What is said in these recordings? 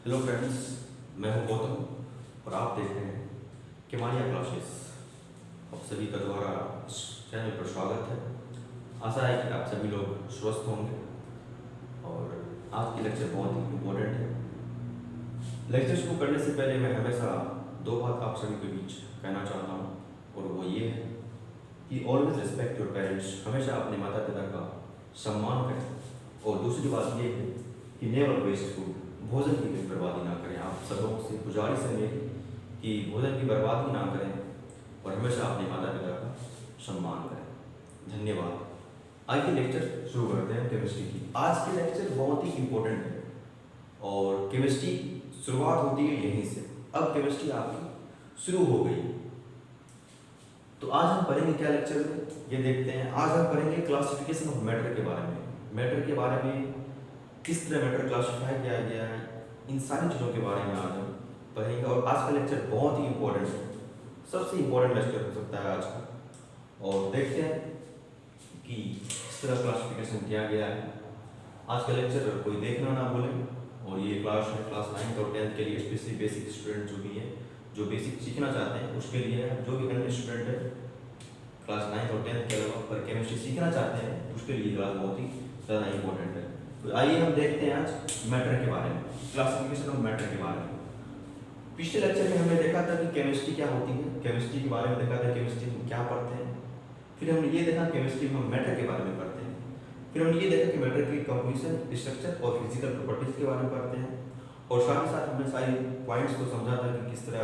Hello friends, मैं हूं गौतम और आप देख रहे हैं केमानिया क्लासेस। आप सभी का दोबारा इस चैनल पर स्वागत है। आशा है कि आप सभी लोग स्वस्थ होंगे और आज की लेक्चर बहुत ही इम्पोर्टेंट है। लेक्चर शुरू करने से पहले मैं हमेशा दो बात आप सभी के बीच कहना चाहता हूँ और वो ये है कि ऑलवेज रिस्पेक्ट योर पेरेंट्स। हमेशा अपने माता पिता का सम्मान करें। और दूसरी बात ये है कि नेवर वेस्ट फूड, भोजन की भी बर्बादी ना करें। आप सबों से गुजारिश है मेरी कि भोजन की बर्बादी ना करें और हमेशा अपने माता पिता का सम्मान करें। धन्यवाद। आज की लेक्चर शुरू करते हैं केमिस्ट्री की। आज की लेक्चर बहुत ही इम्पोर्टेंट है और केमिस्ट्री शुरुआत होती है यहीं से। अब केमिस्ट्री आपकी शुरू हो गई। तो आज हम पढ़ेंगे क्या लेक्चर में, ये देखते हैं। आज हम पढ़ेंगे क्लासिफिकेशन ऑफ मैटर के बारे में। मैटर के बारे में, किस तरह मैटर क्लासिफाई किया गया है, इन सारी चीज़ों के बारे में आज हम पढ़ेंगे। और आज का लेक्चर बहुत ही इम्पोर्टेंट है, सबसे इम्पोर्टेंट लेक्चर हो सकता है आज का। और देखते हैं कि किस तरह क्लासिफिकेशन किया गया है। आज का लेक्चर कोई देखना ना भूलें। और ये क्लास है क्लास 9th और 10th के लिए, स्पेशली बेसिक स्टूडेंट जो भी है, जो बेसिक सीखना चाहते हैं उसके लिए है। जो भी अन्य स्टूडेंट है क्लास 9th और 10th के अलावा पर केमिस्ट्री सीखना चाहते हैं उसके लिए क्लास बहुत ही ज़्यादा इम्पोर्टेंट है। तो आइए हम देखते हैं आज मैटर के बारे में, क्लासिफिकेशन ऑफ मैटर के बारे में। पिछले लेक्चर में हमने देखा था कि केमिस्ट्री क्या होती है, केमिस्ट्री के बारे में देखा था, केमिस्ट्री में क्या पढ़ते हैं। फिर हमने ये देखा केमिस्ट्री में हम मैटर के बारे में पढ़ते हैं। फिर हमने ये देखा कि मैटर की कंपोजिशन, स्ट्रक्चर और फिजिकल प्रॉपर्टीज के बारे में पढ़ते हैं। और साथ ही साथ हमने सारी पॉइंट्स को समझा था कि किस तरह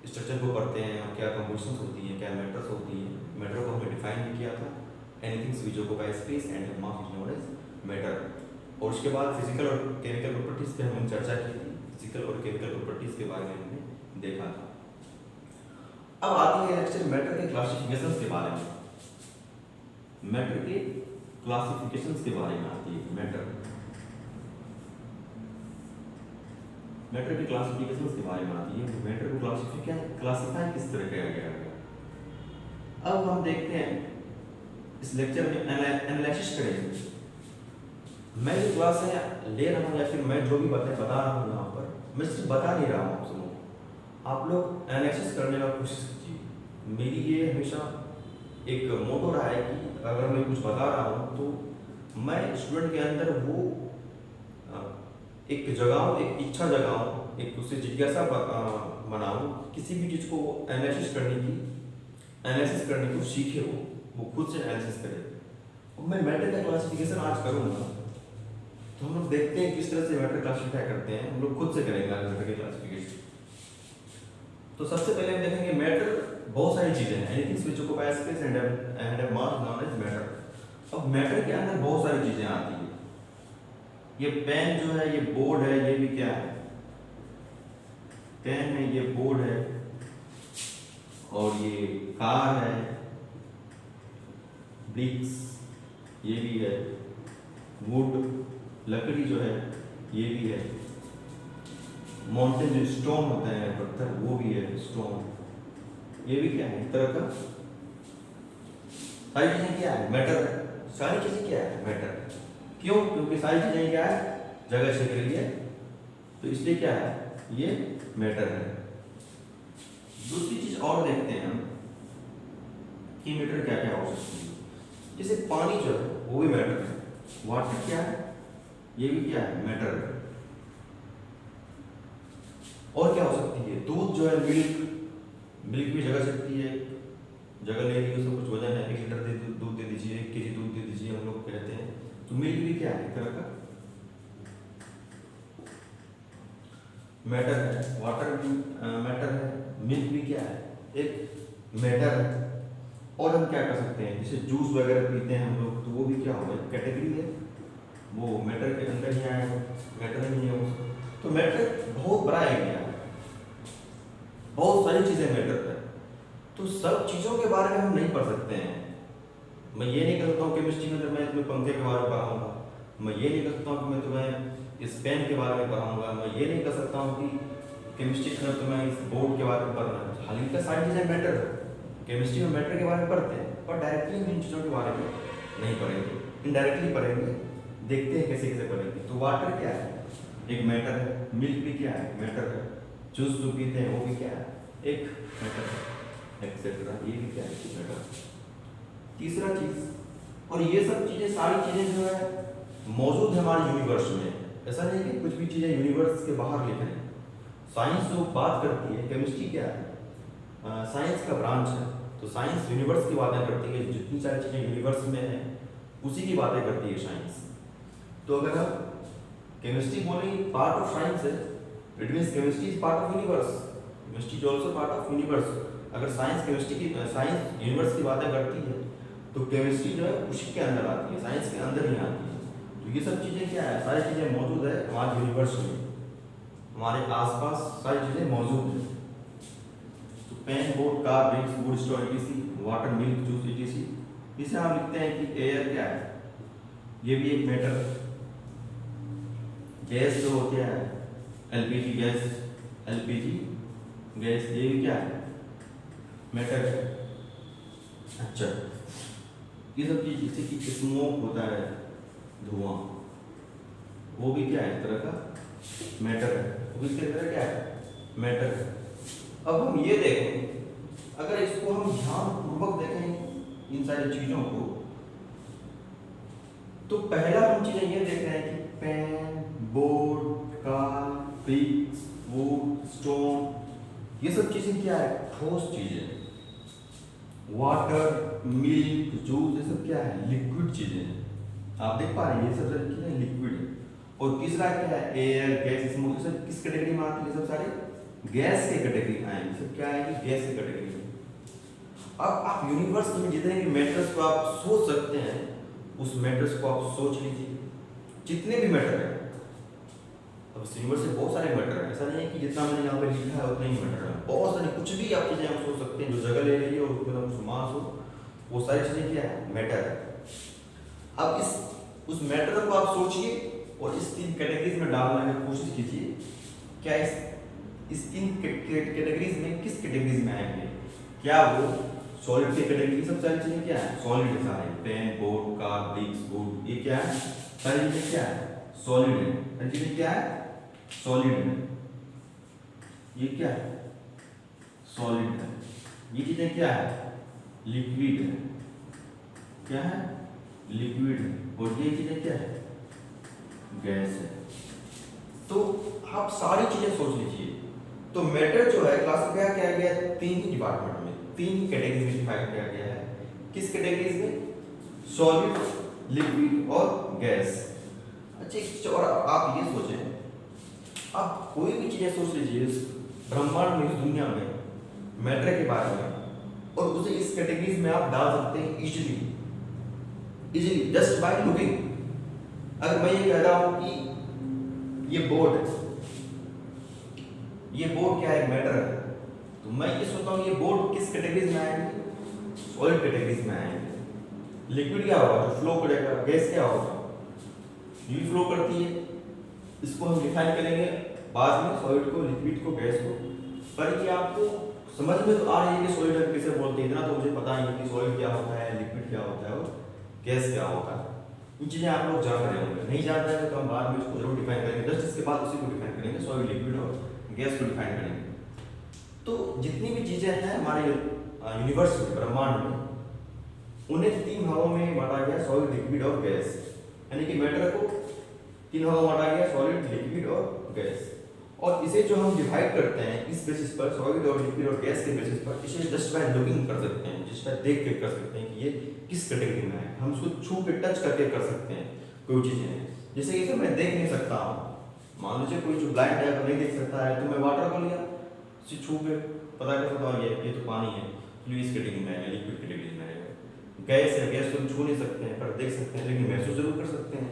स्ट्रक्चर को पढ़ते हैं और क्या कंपोजिशन होती है, क्या मैटर्स होती है। मैटर को हमने डिफाइन भी किया था, anything which occupy space and mass is known as matter. और उसके बाद फिजिकल और केमिकल प्रॉपर्टीज पे हमने चर्चा की थी। फिजिकल और केमिकल प्रॉपर्टीज के बारे में हमने देखा था। अब आती है लेक्चर मैटर के क्लासिफिकेशंस के बारे में। मैटर के क्लासिफिकेशंस के बारे में आती है। मैटर के क्लासिफिकेशंस के बारे में आती है। मैटर को क्लासिफाई किस तरह किया गया है। अब हम देखते हैं इस लेक्चर में एनालिसिस करेंगे। मैं जो क्लास है ले रहा हूँ या फिर मैं जो भी बता रहा हूँ यहाँ पर, मैं सिर्फ बता नहीं रहा हूँ आप सबको। आप लोग एनालिसिस करने का कोशिश कीजिए। मेरी ये हमेशा एक मोटो रहा है कि अगर मैं कुछ बता रहा हूँ तो मैं स्टूडेंट के अंदर वो एक जगाऊँ, एक इच्छा जगाऊँ, एक उससे जिज्ञासा बनाऊँ, किसी भी चीज़ को एनालिसिस करने को सीखे, वो खुद से एनालिसिस करे। और मैं मैटर का क्लासिफिकेशन आज करूँगा तो हम लोग देखते हैं किस तरह से मैटर क्लासिफाई करते हैं। हम लोग खुद से करेंगे आज मैटर के क्लासिफिकेशन। तो सबसे पहले हम देखेंगे मैटर बहुत सारी चीजें हैं, anything which occupy space and mass known as matter. अब मैटर के अंदर बहुत सारी चीजें आती है। ये पेन जो है, ये बोर्ड है, ये भी क्या है, पेन है, ये बोर्ड है, और ये कार है, ब्रिक्स ये भी है, वुड लकड़ी जो है ये भी है, माउंटेन जो स्टोन होता है पत्थर वो भी है, स्टोन ये भी क्या है, एक तरह का सारी चीजें क्या है, मैटर है। सारी चीजें क्या है, मैटर है। क्यों? क्योंकि सारी चीजें क्या है, जगह से के लिए, तो इसलिए क्या है, ये मैटर है। दूसरी चीज और देखते हैं हम कि मैटर क्या क्या हो सकती है। जैसे पानी जो है वो भी मैटर है, वाटर क्या है, ये भी क्या है, मैटर है। और क्या हो सकती है, दूध जो है, मिल्क भी जगह सकती है, जगह ले रही है, उसमें कुछ वजन है, 1 लीटर दूध दे दीजिए, 1 केजी दूध दे दीजिए, हम लोग कहते हैं। तो मिल्क भी क्या है, एक तरह का मैटर है, वाटर भी मैटर है, मिल्क भी क्या है, एक मैटर है। और हम क्या कर सकते हैं, जैसे जूस वगैरह पीते हैं हम लोग, तो वो भी क्या होगा, कैटेगरी है, वो मैटर के अंदर ही आएगा, मैटर नहीं है वो। तो मैटर बहुत बड़ा एरिया है, बहुत सारी चीजें मैटर है। तो सब चीजों के बारे में हम नहीं पढ़ सकते हैं। मैं ये नहीं कर सकता हूँ केमिस्ट्री में मैं तुम्हें पंखे के बारे में पढ़ाऊंगा, मैं ये नहीं कर सकता हूँ कि मैं तुम्हें इस पेन के बारे में पढ़ाऊंगा, मैं ये नहीं कर सकता हूँ कि केमिस्ट्री के अंदर तुम्हें इस बोर्ड के बारे में पढ़ना है। हालांकि सारी चीजें मैटर है, केमिस्ट्री में मैटर के बारे में पढ़ते हैं, पर डायरेक्टली हम इन चीज़ों के बारे में नहीं पढ़ेंगे, इनडायरेक्टली पढ़ेंगे। देखते हैं कैसे कैसे पढ़ेंगे। तो वाटर क्या है, एक मैटर है, मिल्क भी क्या है, मैटर है, जूस जो पीते हैं वो भी क्या है, एक मैटर है, एक्सेट्रा, ये भी क्या है, मैटर। तीसरा चीज, और ये सब चीजें, सारी चीजें जो है मौजूद है हमारे यूनिवर्स में। ऐसा नहीं कि कुछ भी चीजें यूनिवर्स के बाहर लिख रहे हैं। साइंस जो बात करती है, केमिस्ट्री क्या है, साइंस का ब्रांच है, तो साइंस यूनिवर्स की बातें करती है, जितनी सारी चीजें यूनिवर्स में है उसी की बातें करती है साइंस। तो अगर हम केमिस्ट्री बोले पार्ट ऑफ साइंस है, it means chemistry is part of universe, chemistry is also part of universe. अगर साइंस केमिस्ट्री की, साइंस यूनिवर्स की बातें करती है तो केमिस्ट्री जो है उसी के अंदर आती है, साइंस के अंदर ही आती है। तो ये सब चीज़ें क्या है, सारी चीज़ें मौजूद है हमारे यूनिवर्स में, हमारे आसपास सारी चीज़ें मौजूद है। तो pen, board, car, bricks, wood, stone, etc, water, milk, juice, etc. इसे हम लिखते हैं कि एयर क्या है, ये भी एक मैटर है। गैस जो होती है एलपीजी गैस, एलपीजी गैस, ये भी क्या है, मैटर है। अच्छा, ये सब चीज, जैसे कि स्मोक होता है, धुआं, वो भी क्या है, एक तरह का मैटर है, वो भी एक तरह क्या है, मैटर है। अब हम ये देखें, अगर इसको हम ध्यानपूर्वक देखें इन सारी चीजों को, तो पहला हम चीजें ये देख रहे हैं कि pen, board, car, bricks, wood, stone, ये सब चीजें क्या है, ठोस चीजें। वाटर, मिल्क, जूस, ये सब क्या है, लिक्विड चीजें हैं। आप देख पा रहे हैं ये सब चीजें लिक्विड है। और तीसरा क्या है, एयर, गैस, स्मोक, ये सब किस कैटेगरी में आती है, सब सारे गैस के कैटेगरी में आएंगे, सब क्या आएंगे, गैस के कैटेगरी में। अब आप यूनिवर्स में जितने भी मैटर्स को आप सोच सकते हैं, उस मैटर्स को आप सोच लीजिए, जितने भी मैटर है। अब इस यूनिवर्स में बहुत सारे मैटर है, ऐसा नहीं है कि जितना मैंने यहाँ पे लिखा है उतना ही मैटर है, बहुत सारे, कुछ भी आप चीजें आप सोच सकते हैं जो जगह ले रही है और उसमें कुछ मास हो, वो सारी चीजें क्या है, मैटर है। अब इस उस मैटर को आप सोचिए और इस तीन कैटेगरीज में डालने की कोशिश कीजिए, क्या इस तीन कैटेगरीज में किस कैटेगरीज में आएंगे, क्या वो सॉलिड की कैटेगरी, सब सारी चीजें क्या है, सॉलिड है सारे, pen, board, car, bricks, wood, ये क्या है, सारी चीजें क्या है, सॉलिड है, सारी चीजें क्या है, सॉलिड है, ये क्या है, सॉलिड है। ये चीजें क्या है, लिक्विड है, क्या है, लिक्विड है। और ये चीजें क्या है, गैस है। तो आप सारी चीजें सोच लीजिए। तो मैटर जो है क्लासिफाई किया गया है तीन ही डिपार्टमेंट में, तीन ही कैटेगरीज में डिफाइन किया गया है। किस कैटेगरीज में, सॉलिड, लिक्विड और गैस। अच्छा, और आप ये सोचें, आप कोई भी चीजें सोच लीजिए इस ब्रह्मांड में, इस दुनिया में, मैटर के बारे में, और उसे इस कैटेगरीज में आप डाल सकते हैं इजीली जस्ट बाय लुकिंग। अगर मैं ये कह रहा हूं कि ये बोर्ड है, ये बोर्ड क्या है, मैटर है, तो मैं ये सोचता हूँ ये बोर्ड किस कैटेगरीज में आएंगे, सॉलिड कैटेगरीज में आएंगे। लिक्विड क्या होगा, जो फ्लो करेगा, गैस क्या होगा, ये फ्लो करती है, इसको हम डिफाइन करेंगे बाद में, सॉलिड को, लिक्विड को, गैस को। पर ये आपको समझ में तो आ रही है कि सॉलिड कैसे बोलते हैं, इतना तो मुझे पता ही है कि सॉलिड क्या होता है, लिक्विड क्या होता है और गैस क्या होता है। इन चीजें आप लोग जान रहे होंगे, नहीं जान रहे हैं तो हम बाद में इसको जरूर डिफाइन करेंगे, जस्ट इसके बाद उसी को डिफाइन करेंगे, सॉलिड, लिक्विड और गैस को डिफाइन करेंगे। तो जितनी भी चीजें हैं हमारे यूनिवर्स में, ब्रह्मांड में, उन्हें तीन भागों में बांटा गया, सॉलिड, लिक्विड और गैस। यानी कि मैटर को तीन भागों में बांटा गया, सॉलिड, लिक्विड और गैस। और इसे जो हम डिवाइड करते हैं इस बेसिस पर, सॉलिड और लिक्विड और गैस के बेसिस पर, इसे जस्ट बाय लुकिंग कर सकते हैं, जस्ट बाय देख के कर सकते हैं कि ये किस कैटेगरी में है। हम उसको छू के, टच करके कर सकते हैं कोई चीजें। जैसे कि मैं देख नहीं सकता हूँ, मान लीजिए कोई जो ब्लाइंड है, नहीं देख सकता है, तो मैं वाटर को लिया, इसे छू के पता कर सकता हूँ ये तो पानी है, तो इस कैटेगरी में आएगा, लिक्विड कैटेगरी में आएगा। गैस है, गैस को हम छू नहीं सकते हैं पर देख सकते हैं, लेकिन महसूस जरूर कर सकते हैं,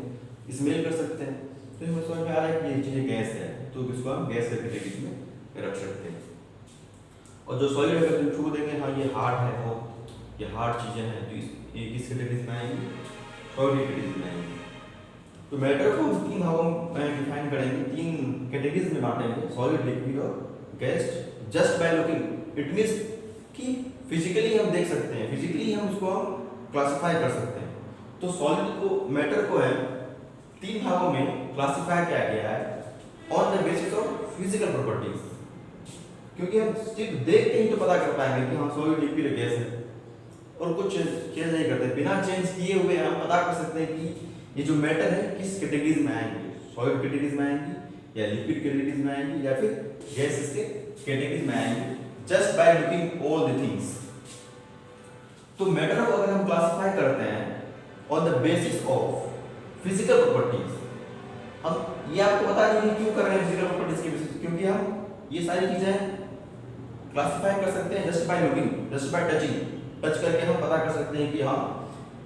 स्मेल कर सकते हैं। तो हमें समझ में आ रहा है कि ये चीजें गैस है, तो इसको हम गैस के कैटेगरी में रख सकते हैं। और जो सॉलिड है, तुम छू देंगे, हाँ ये हार्ड है, बहुत ये हार्ड चीजें हैं, तो ये किस कैटेगरी में आएंगी, सॉलिड कैटेगरी में आएंगी। तो मैटर को हम तीन भागों में डिफाइन करेंगे, तीन कैटेगरीज में बांटेंगे, सॉलिड, लिक्विड और gas, just by looking. It means कि फिजिकली हम देख सकते हैं, फिजिकली हम उसको हम क्लासिफाई कर सकते हैं। तो सॉलिड को, मैटर को है तीन भागों में क्लासिफाई किया गया है, on the basis of physical properties, क्योंकि हम सिर्फ देख के ही तो पता कर पाएंगे कि हाँ सॉलिड लिक्विड गैस है, और कुछ चेंज नहीं करते, बिना चेंज किए हुए हम पता कर सकते हैं कि ये जो मैटर है किस कैटेगरीज में आएंगे, सॉलिड कैटेगरीज में आएंगी या लिक्विड कैटेगरीज में आएंगी या फिर गैसेस के कैटेगरीज में आएंगी, just by looking all the things. तो मैटर को अगर हम क्लासिफाई करते हैं on the basis of physical properties, हम ये आपको बता देंगे क्यों कर रहे हैं फिजिकल प्रॉपर्टीज के बेसिस, क्योंकि हम ये सारी चीजें क्लासिफाई कर सकते हैं just by looking, just by touching, touch करके हम पता कर सकते हैं कि हाँ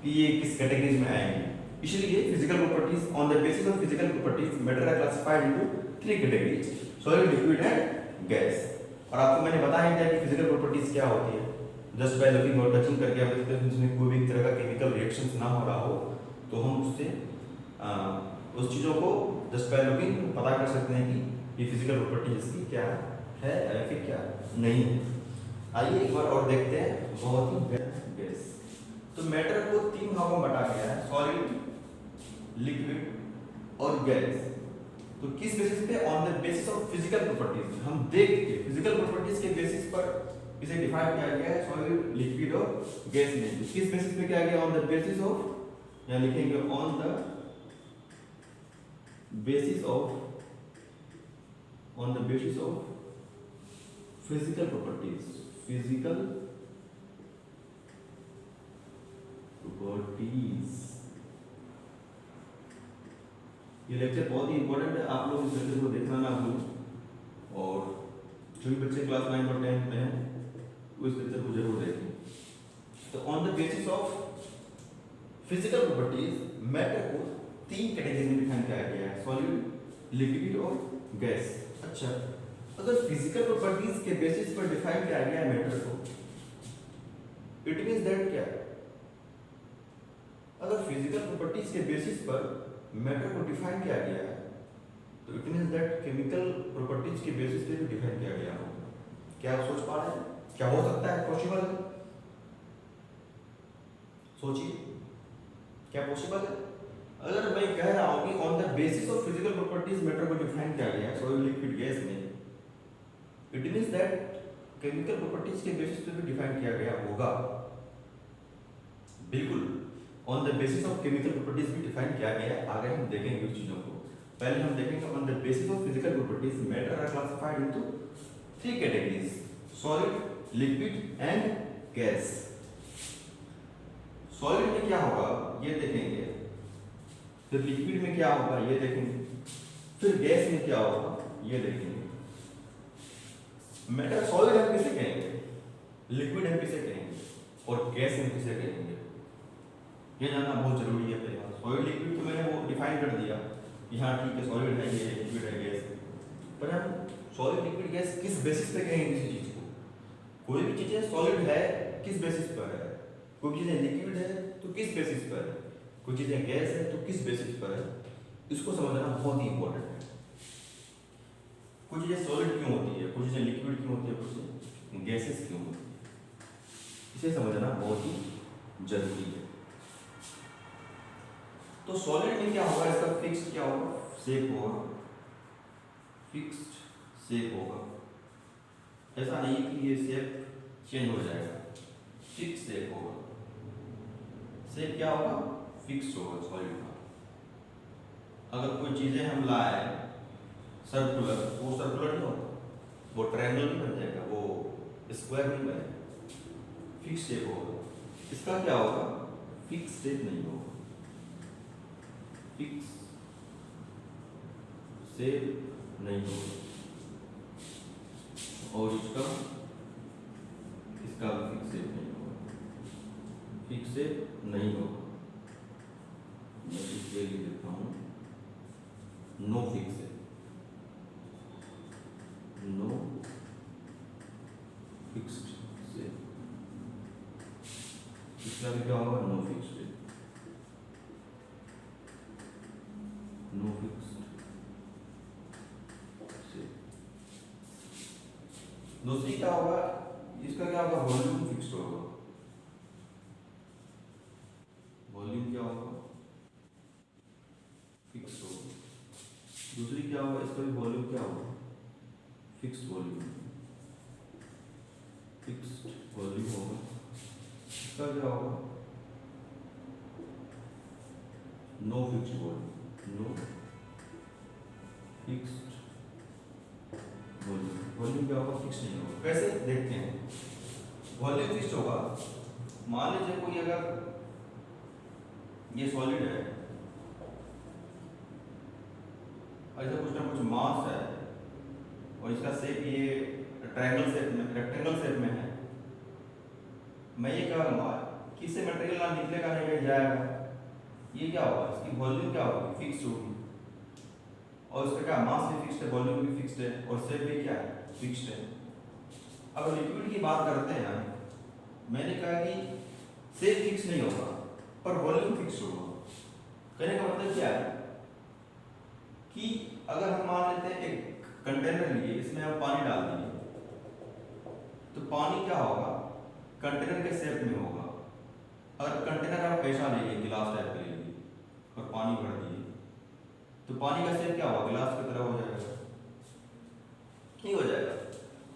कि ये किस कैटेगरीज में आएंगे। इसलिए physical properties on the basis of physical properties matter are classified into 3 categories, solid, liquid and gas. और आपको मैंने बताया क्या कि फिजिकल प्रॉपर्टीज क्या होती है, जस्ट बाय लुकिंग और टचिंग करके आप देखते हैं उसमें कोई भी तरह का केमिकल रिएक्शन ना हो रहा हो तो हम उससे उस चीज़ों को जस्ट बाय लुकिंग पता कर सकते हैं कि ये फिजिकल प्रॉपर्टी इसकी क्या है या फिर क्या नहीं है। आइए एक बार और देखते हैं बहुत ही गैस। तो मैटर को 3 भागों में बांटा गया है, सॉलिड, लिक्विड और गैस। तो किस बेसिस पे? On the basis of physical properties, हम देख के फिजिकल प्रॉपर्टीज के बेसिस पर इसे डिफाइन किया गया है सॉलिड, लिक्विड और गैस में। किस बेसिस पे किया गया? ऑन द बेसिस ऑफ, यहां लिखेंगे on the basis of, on the basis of physical properties, physical properties. ये लेक्चर बहुत ही इंपॉर्टेंट है, आप लोग इस लेक्चर को देखना ना भूलें, और जो भी बच्चे क्लास 9 और 10 में हैं वो इस लेक्चर को जरूर देखें। तो on the basis of physical properties matter को 3 कैटेगरी में डिफाइन किया गया है, सॉलिड, लिक्विड और गैस। अच्छा, अगर फिजिकल प्रॉपर्टीज के बेसिस पर डिफाइन किया गया है मैटर को, इट मींस दैट क्या? अगर फिजिकल प्रॉपर्टीज के बेसिस पर मैटर को डिफाइन किया गया है तो it means that chemical properties के बेसिस पे भी डिफाइन किया गया होगा। क्या आप सोच पा रहे हैं? क्या हो सकता है? पॉसिबल है? सोचिए, क्या पॉसिबल है? अगर मैं कह रहा हूं कि on the basis of physical properties matter को डिफाइन किया गया है सॉलिड, लिक्विड, गैस में, it means that chemical properties के बेसिस पे भी डिफाइन किया गया होगा। बिल्कुल, on the basis of chemical properties भी डिफाइन किया गया है। आगे हम देखेंगे उस चीजों को। पहले हम देखेंगे on the basis of physical properties matter are classified into 3 categories, solid, liquid and gas. Solid में क्या होगा ये देखेंगे, फिर लिक्विड में क्या होगा ये देखेंगे, फिर गैस में क्या होगा ये देखेंगे। मैटर सॉलिड हम किसे कहेंगे, लिक्विड हम किसे कहेंगे और गैस हम किसे कहेंगे, ये जानना बहुत जरूरी है। पहले सॉलिड, लिक्विड तो मैंने वो डिफाइन कर दिया कि हाँ ठीक है सॉलिड है, ये लिक्विड है, गैस है, पर हम सॉलिड, लिक्विड, गैस किस बेसिस पे कहेंगे किसी चीज को? कोई भी चीजें सॉलिड है किस बेसिस पर है, कोई चीजें लिक्विड है तो किस बेसिस पर है, कोई चीजें गैस है तो किस बेसिस पर है, इसको समझना बहुत ही इंपॉर्टेंट है। कुछ चीजें सॉलिड क्यों होती है, कुछ चीजें लिक्विड क्यों होती है, कुछ गैसेस क्यों होती है, इसे समझना बहुत ही जरूरी है। तो सॉलिड में क्या होगा, इसका फिक्स्ड क्या होगा, शेप होगा, फिक्स्ड शेप होगा। ऐसा नहीं कि ये शेप चेंज हो जाएगा, फिक्स शेप होगा। शेप क्या होगा, फिक्स होगा सॉलिड का। अगर कोई चीजें हम लाए सर्कुलर, वो सर्कुलर नहीं होगा, वो ट्रायंगल नहीं बन जाएगा, वो स्क्वायर नहीं बनेगा, फिक्स शेप होगा। इसका क्या होगा, फिक्स शेप नहीं होगा, फिक्स शेप नहीं होगा। और इसका भी फिक्स शेप नहीं होगा, फिक्स शेप नहीं होगा। मैं इसके लिए लिखता हूँ no fix shape, no fixed shape. इसका भी क्या होगा, no fixed shape, no fixed shape. दूसरी क्या होगा, इसका क्या होगा, वॉल्यूम फिक्स्ड होगा। वॉल्यूम क्या होगा, फिक्स होगा। दूसरी क्या होगा, इसका भी वॉल्यूम क्या होगा, फिक्स्ड वॉल्यूम, फिक्स्ड वॉल्यूम होगा। इसका क्या होगा, no fixed volume, no fixed volume. Volume क्या होगा, फिक्स नहीं होगा। कैसे देखते हैं, वॉल्यूम फिक्स होगा। मान लीजिए कोई अगर ये सॉलिड है, ऐसा कुछ ना कुछ मास है और इसका शेप ये ट्रायंगल शेप में, रेक्टेंगल शेप में है, मैं ये कहूँगा कि इससे मटेरियल ना निकलेगा नहीं कहीं जाएगा, ये क्या होगा, इसकी वॉल्यूम क्या होगी, फिक्स होगी। और इसका क्या मास भी फिक्स्ड है, वॉल्यूम भी फिक्स्ड है और शेप भी क्या है, फिक्स्ड है। अब लिक्विड की बात करते हैं, मैंने कहा कि शेप फिक्स नहीं होगा पर वॉल्यूम फिक्स होगा। कहने का मतलब क्या है कि अगर हम मान लेते हैं एक कंटेनर लिए, इसमें हम पानी डाल दिए, तो पानी क्या होगा, कंटेनर के शेप में होगा। अगर कंटेनर आप ऐसा ले लिए, गिलास टाइप का ले लिए और पानी भर दिए, तो पानी का शेप क्या होगा, गिलास की तरह हो जाएगा, नहीं हो जाएगा।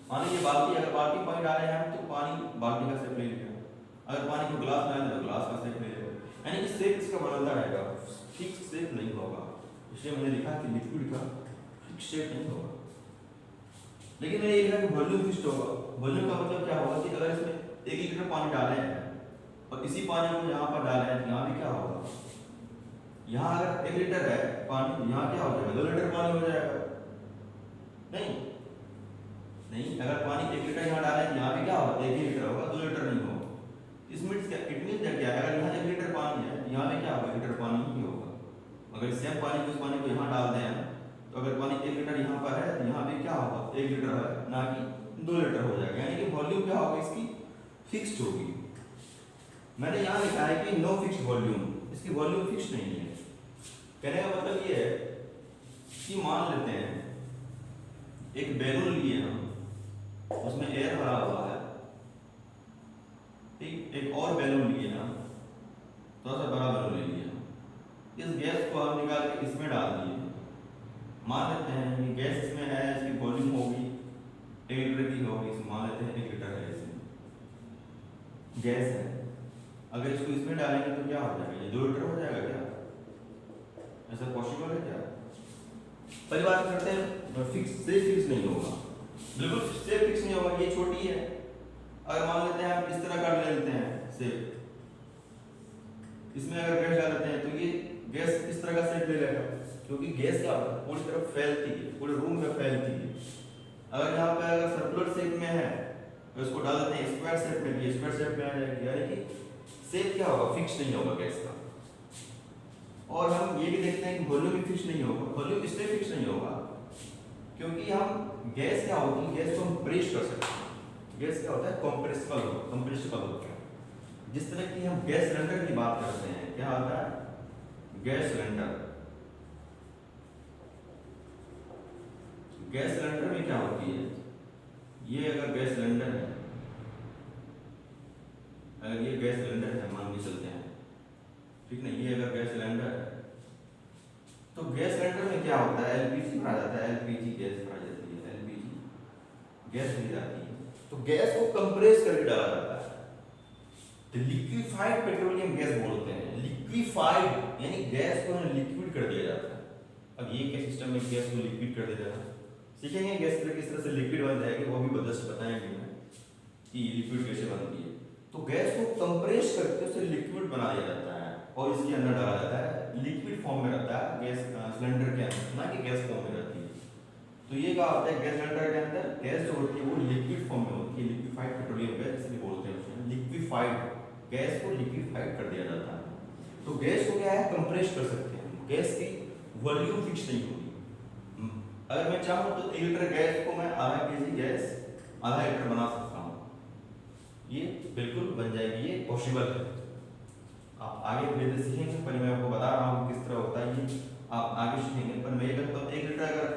मान लीजिए बाल्टी, अगर बाल्टी में पानी डाले हैं तो पानी बाल्टी का शेप ले लिया, अगर पानी को गिलास में डालें तो गिलास का शेप ले लेगा, यानी कि शेप इसका बदलता रहेगा, फिक्स शेप नहीं होगा। इसलिए मैंने लिखा कि लिक्विड का फिक्स शेप नहीं होगा। लेकिन मैंने ये लिखा कि वॉल्यूम फिक्स्ड होगा। वॉल्यूम का मतलब क्या होगा कि अगर इसमें 1 लीटर पानी डाले हैं और इसी पानी को यहाँ पर डाले हैं, यहाँ भी क्या होगा, यहाँ अगर 1 लीटर है पानी, यहाँ क्या हो जाएगा, 2 लीटर पानी हो जाएगा। नहीं नहीं, अगर पानी 1 लीटर यहाँ डाले हैं, यहाँ भी क्या होगा, 1 ही लीटर होगा, 2 लीटर नहीं होगा। इसमें इट मीन क्या है, अगर यहाँ 1 लीटर पानी है, यहाँ भी क्या होगा, 1 लीटर पानी ही होगा। अगर सेम पानी को, इस पानी को यहाँ डाल दें, तो अगर पानी 1 लीटर यहाँ पर है, तो यहाँ भी क्या होगा, 1 लीटर है, ना कि 2 लीटर हो जाएगा। यानी कि वॉल्यूम क्या होगी, इसकी फिक्स्ड होगी। मैंने यहाँ लिखा है कि नो फिक्स्ड वॉल्यूम, इसकी वॉल्यूम फिक्स नहीं है। कहने का मतलब ये है कि मान लेते हैं एक बैलून लिए हम, उसमें एयर भरा हुआ है, एक और बैलून लिए ना, थोड़ा सा बड़ा बैलून ले लिया, इस गैस को हम निकाल के इसमें डाल दिए। मान लेते हैं कि गैस इसमें है, इसकी वॉल्यूम होगी 1 लीटर की होगी, इसमें मान लेते हैं 1 लीटर है, इसमें गैस है। अगर इसको इसमें डालेंगे तो क्या हो जाएगा, ये 2 लीटर हो जाएगा क्या, ऐसा पॉसिबल है क्या? पहली बात करते हैं फिक्स से फिक्स नहीं होगा, बिल्कुल से फिक्स नहीं होगा। ये छोटी है, अगर मान लेते हैं हम इस तरह का ले लेते हैं शेप, इसमें अगर गैस डाल देते हैं तो ये गैस इस तरह का शेप ले लेगा, क्योंकि गैस क्या होता है, पूरी तरफ फैलती है, पूरे रूम में फैलती है। अगर यहाँ पे अगर सर्कुलर शेप में है तो इसको डाल देते हैं स्क्वायर शेप में, ये स्क्वायर शेप में आ जाएगी, यानी कि शेप क्या होगा, फिक्स नहीं होगा गैस का। और हम ये भी देखते हैं कि वॉल्यूम भी फिक्स नहीं होगा। वॉल्यूम इसलिए फिक्स नहीं होगा क्योंकि हम गैस क्या होती है, गैस को हम प्रेस कर सकते हैं। गैस क्या होता है, कंप्रेसिबल होता है। जिस तरह की हम गैस सिलेंडर की बात करते हैं, क्या होता है, गैस सिलेंडर। गैस सिलेंडर में क्या होती है, ये अगर गैस सिलेंडर है, अगर ये गैस सिलेंडर है मान के चलते हैं, ठीक नहीं, ये अगर गैस सिलेंडर है तो गैस सिलेंडर में क्या होता है, एलपीजी भरा जाता है, एलपीजी गैस भरा जाती है, एलपीजी गैस भरी जाती है, तो गैस को कंप्रेस करके डाला जाता है, तो लिक्विफाइड पेट्रोलियम गैस बोलते हैं। लिक्विफाइड यानी गैस को लिक्विड कर दिया जाता है। अब ये क्या सिस्टम में गैस को लिक्विड कर दिया जाता है, सीखेंगे गैस किस तरह से लिक्विड बन जाएगी, वो भी बदस्त बताएंगे मैं कि लिक्विड कैसे बनती है। तो गैस को कंप्रेस करके उसे लिक्विड बना दिया जाता है और इसके अंदर डाला जाता है, लिक्विड फॉर्म में रहता है गैस सिलेंडर के अंदर, ना कि गैस फॉर्म में रहती है। तो ये क्या होता है, गैस सिलेंडर के अंदर गैस जो होती है वो लिक्विड फॉर्म में होती है, लिक्विफाइड पेट्रोलियम गैस इसलिए बोलते हैं उसे, लिक्विफाइड गैस को लिक्विफाइड कर दिया जाता है। तो गैस को क्या है, कंप्रेस कर सकते हैं, गैस की वॉल्यूम फिक्स नहीं होगी। अगर मैं चाहूँ तो 1 लीटर गैस को मैं आधा केजी गैस आधा लीटर बना सकता हूँ, ये बिल्कुल बन जाएगी, ये पॉसिबल है। आप आगे धीरे सीखेंगे, पहले मैं आपको बता रहा हूँ किस तरह होता है ये, आप आगे सीखेंगे। पर मैं ये कहता हूँ 1 लीटर अगर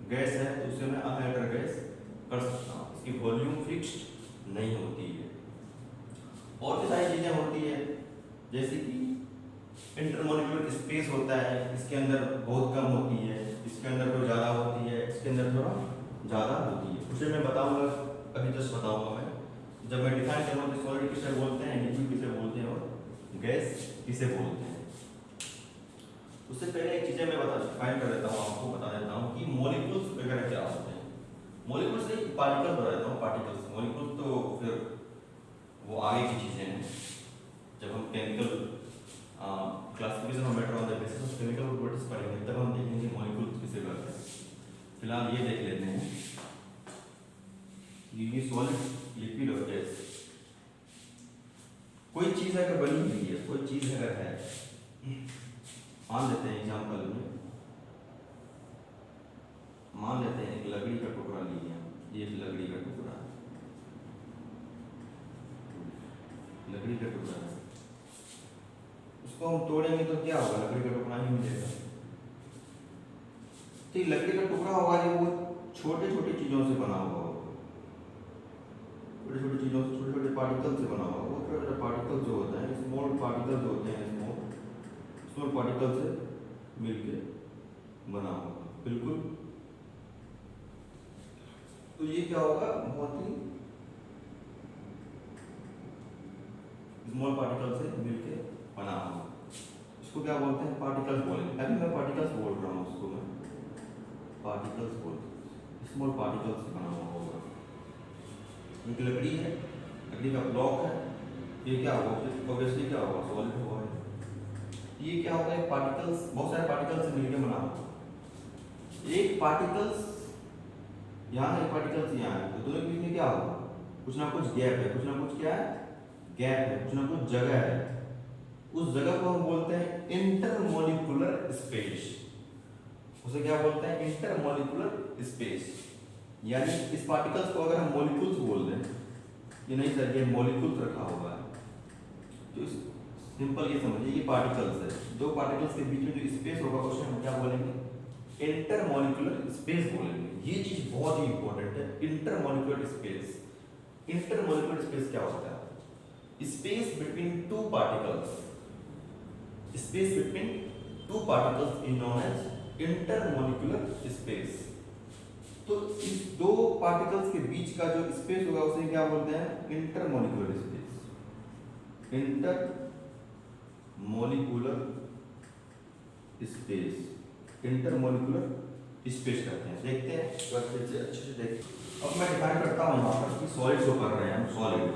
गैस है तो उससे मैं आधा लीटर गैस कर सकता हूँ, इसकी वॉल्यूम फिक्स्ड नहीं होती है। और भी सारी चीज़ें होती है, जैसे कि इंटरमोलिकुलर स्पेस होता है, इसके अंदर बहुत कम होती है, इसके अंदर कंडीशन थोड़ा ज़्यादा होती है। उसे मैं बताऊंगा, अभी जस्ट बताऊंगा मैं, जब मैं डिफाइन करूँगा कि सॉलिड किसे बोलते हैं, लिक्विड किसे बोलते हैं और गैस किसे बोलते हैं। उससे पहले एक चीज़ें मैं डिफाइन कर देता हूँ, आपको बता देता हूँ कि मॉलिक्यूल्स वगैरह क्या होते हैं। मॉलिक्यूल्स नहीं, पार्टिकल बता देता हूँ, पार्टिकल्स। मॉलिक्यूल तो फिर वो आगे की चीज़ें हैं, जब हम chemical classification of matter on the basis of chemical properties पढ़ेंगे तब हम देखेंगे मॉलिक्यूल्स किसे कहते हैं। फिलहाल ये देख लेते हैं कि ये सॉलिड, लिक्विड और गैस। कोई चीज़ अगर बनी हुई है, कोई चीज़ अगर है, मान लेते हैं एग्जाम्पल में, मान लेते हैं एक लकड़ी का टुकड़ा लिया, ये लकड़ी का टुकड़ा है, लकड़ी का टुकड़ा है, उसको हम तोड़ेंगे तो क्या होगा, लकड़ी का टुकड़ा ही मिलेगा। तो लकड़ी का टुकड़ा होगा जो वो छोटे छोटे चीज़ों से बना हुआ होगा, छोटे छोटे चीज़ों से, छोटे छोटे पार्टिकल से बना हुआ। वो छोटे छोटे पार्टिकल जो होते हैं, स्मॉल पार्टिकल जो होते हैं, स्मॉल पार्टिकल से मिलके बना होगा, बिल्कुल। तो ये क्या होगा, बहुत ही स्मॉल पार्टिकल से मिलके बना होगा। इसको क्या बोलते हैं, पार्टिकल्स बोलेंगे। अभी मैं पार्टिकल्स बोल रहा हूँ, उसको मैं पार्टिकल्स बोलते हैं, स्मॉल पार्टिकल्स से बना हुआ होगा। एक लकड़ी है, लकड़ी का ब्लॉक है, ये क्या होगा, ऑब्वियसली क्या होगा, सॉलिड होगा। ये क्या होगा, एक पार्टिकल्स, बहुत सारे पार्टिकल्स से मिलकर बना होगा। एक पार्टिकल्स यहाँ है, एक पार्टिकल्स यहाँ है, तो दोनों के बीच में क्या होगा, कुछ ना कुछ गैप है, कुछ ना कुछ क्या है, गैप है, कुछ ना कुछ जगह है। उस जगह को हम बोलते हैं इंटरमॉलिक्यूलर स्पेस। उसे क्या बोलते हैं, इंटरमॉलिक्यूलर स्पेस। यानी इस पार्टिकल्स को अगर हम मॉलिक्यूल्स बोल दें, ये नहीं सर ये मॉलिक्यूल्स रखा हुआ है, तो सिंपल ये समझिए, ये पार्टिकल्स है, दो पार्टिकल्स के बीच में जो स्पेस होगा उसे हम क्या बोलेंगे, इंटरमॉलिक्यूलर स्पेस बोलेंगे। ये चीज बहुत ही इंपॉर्टेंट है, इंटरमॉलिक्यूलर स्पेस। इंटरमॉलिक्यूलर स्पेस क्या होता है, space between two particles, space between two particles is known as intermolecular space. तो इस दो पार्टिकल्स के बीच का जो स्पेस होगा उसे क्या बोलते हैं, intermolecular space. Intermolecular space, intermolecular space कहते हैं। देखते हैं अच्छे से देखते। अब मैं डिफाइन करता हूं यहाँ पर कि सॉलिड जो कर रहे हैं हम, सॉलिड,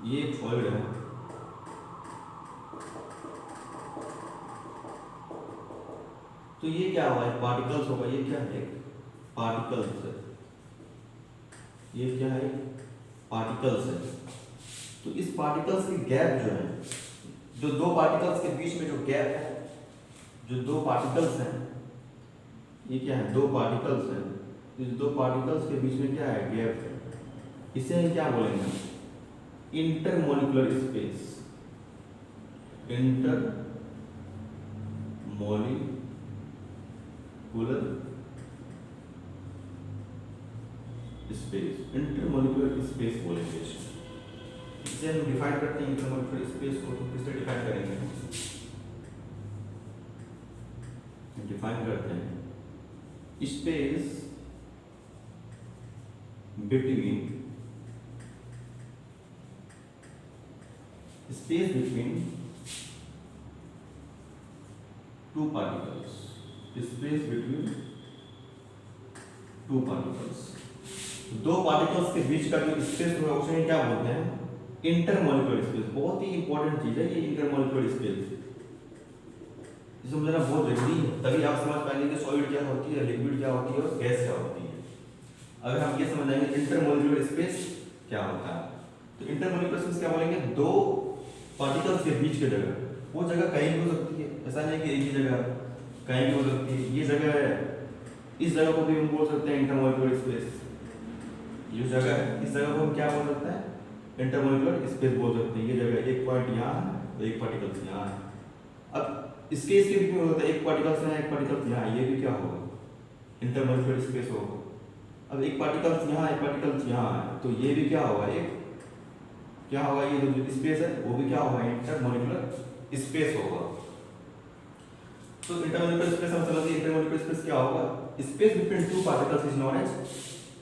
ये एक सॉलिड है, तो ये क्या होगा, एक पार्टिकल्स होगा। ये क्या है, एक पार्टिकल्स है, ये क्या है, पार्टिकल्स है। तो इस पार्टिकल्स की गैप जो है, जो दो पार्टिकल्स के बीच में जो गैप है, जो दो पार्टिकल्स हैं, ये क्या है, दो पार्टिकल्स हैं, इस दो पार्टिकल्स के बीच में क्या है, गैप है, इसे हम क्या बोलेंगे, intermolecular space. Intermolecular space, intermolecular space बोलेंगे इसे हम डिफाइन करते हैं। इंटरमॉलिक्यूलर स्पेस को तो किससे डिफाइन करेंगे, डिफाइन करते हैं space between, space between two particles, space between two particles. दो पार्टिकल्स के बीच का जो स्पेस होगा उसे क्या बोलते हैं, इंटरमॉलिक्यूलर स्पेस। बहुत ही इंपॉर्टेंट चीज है ये इंटरमॉलिक्यूलर स्पेस, इसे समझना बहुत जरूरी है, तभी आप समझ पाएंगे कि सॉलिड क्या होती है, लिक्विड क्या होती है और गैस क्या होती है। अगर हम ये समझ जाएंगे इंटरमॉलिक्यूलर स्पेस क्या होता है, तो इंटरमॉलिक्यूलर स्पेस क्या बोलेंगे, दो पार्टिकल्स के बीच की जगह, वो जगह कहीं भी हो सकती है, ऐसा नहीं कि एक ही जगह, कहीं भी हो सकती है। ये जगह है, इस जगह को भी हम बोल सकते हैं इंटरमॉलिक्यूलर स्पेस। ये जगह है, इस जगह को हम क्या बोल सकते हैं, इंटरमॉलिक्यूलर स्पेस बोल सकते हैं। ये जगह एक पॉइंट यहाँ है तो एक पार्टिकल्स यहाँ है। अब इसके बीच में होता है, एक पार्टिकल्स यहाँ, एक पार्टिकल्स यहाँ, ये भी क्या होगा, इंटरमॉलिक्यूलर स्पेस होगा। अब एक पार्टिकल्स यहाँ, एक पार्टिकल्स यहाँ है, तो ये भी क्या होगा, एक क्या होगा, ये जो स्पेस है वो भी क्या होगा, इंटरमॉलिक्यूलर स्पेस होगा। तो इंटरमोलिकुलर स्पेस हम समझते हैं इंटरमोलिकुलर स्पेस क्या होगा, space between two particles is known as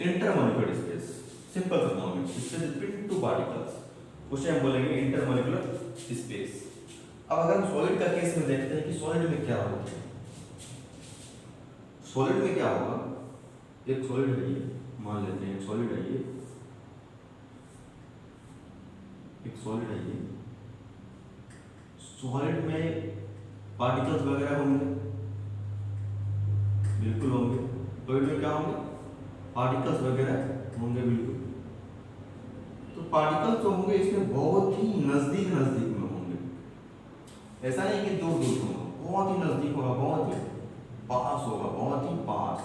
intermolecular space. Simple सा फॉर्म है, स्पेस बिटवीन टू पार्टिकल्स उसे हम बोलेंगे इंटरमोलिकुलर स्पेस। अब अगर हम सॉलिड का केस में देखते हैं कि सॉलिड में क्या होता है, सॉलिड में क्या होगा, एक सॉलिड है ये, मान लेते हैं सॉलिड है ये, एक सॉलिड है ये, सॉलिड में पार्टिकल्स वगैरह होंगे, बिल्कुल होंगे। सॉलिड में क्या होंगे, पार्टिकल्स वगैरह होंगे बिल्कुल। तो पार्टिकल्स जो होंगे इसमें बहुत ही नजदीक नजदीक में होंगे, ऐसा नहीं कि दूर दूर होगा, बहुत ही नजदीक होगा, बहुत ही पास होगा, बहुत ही पास,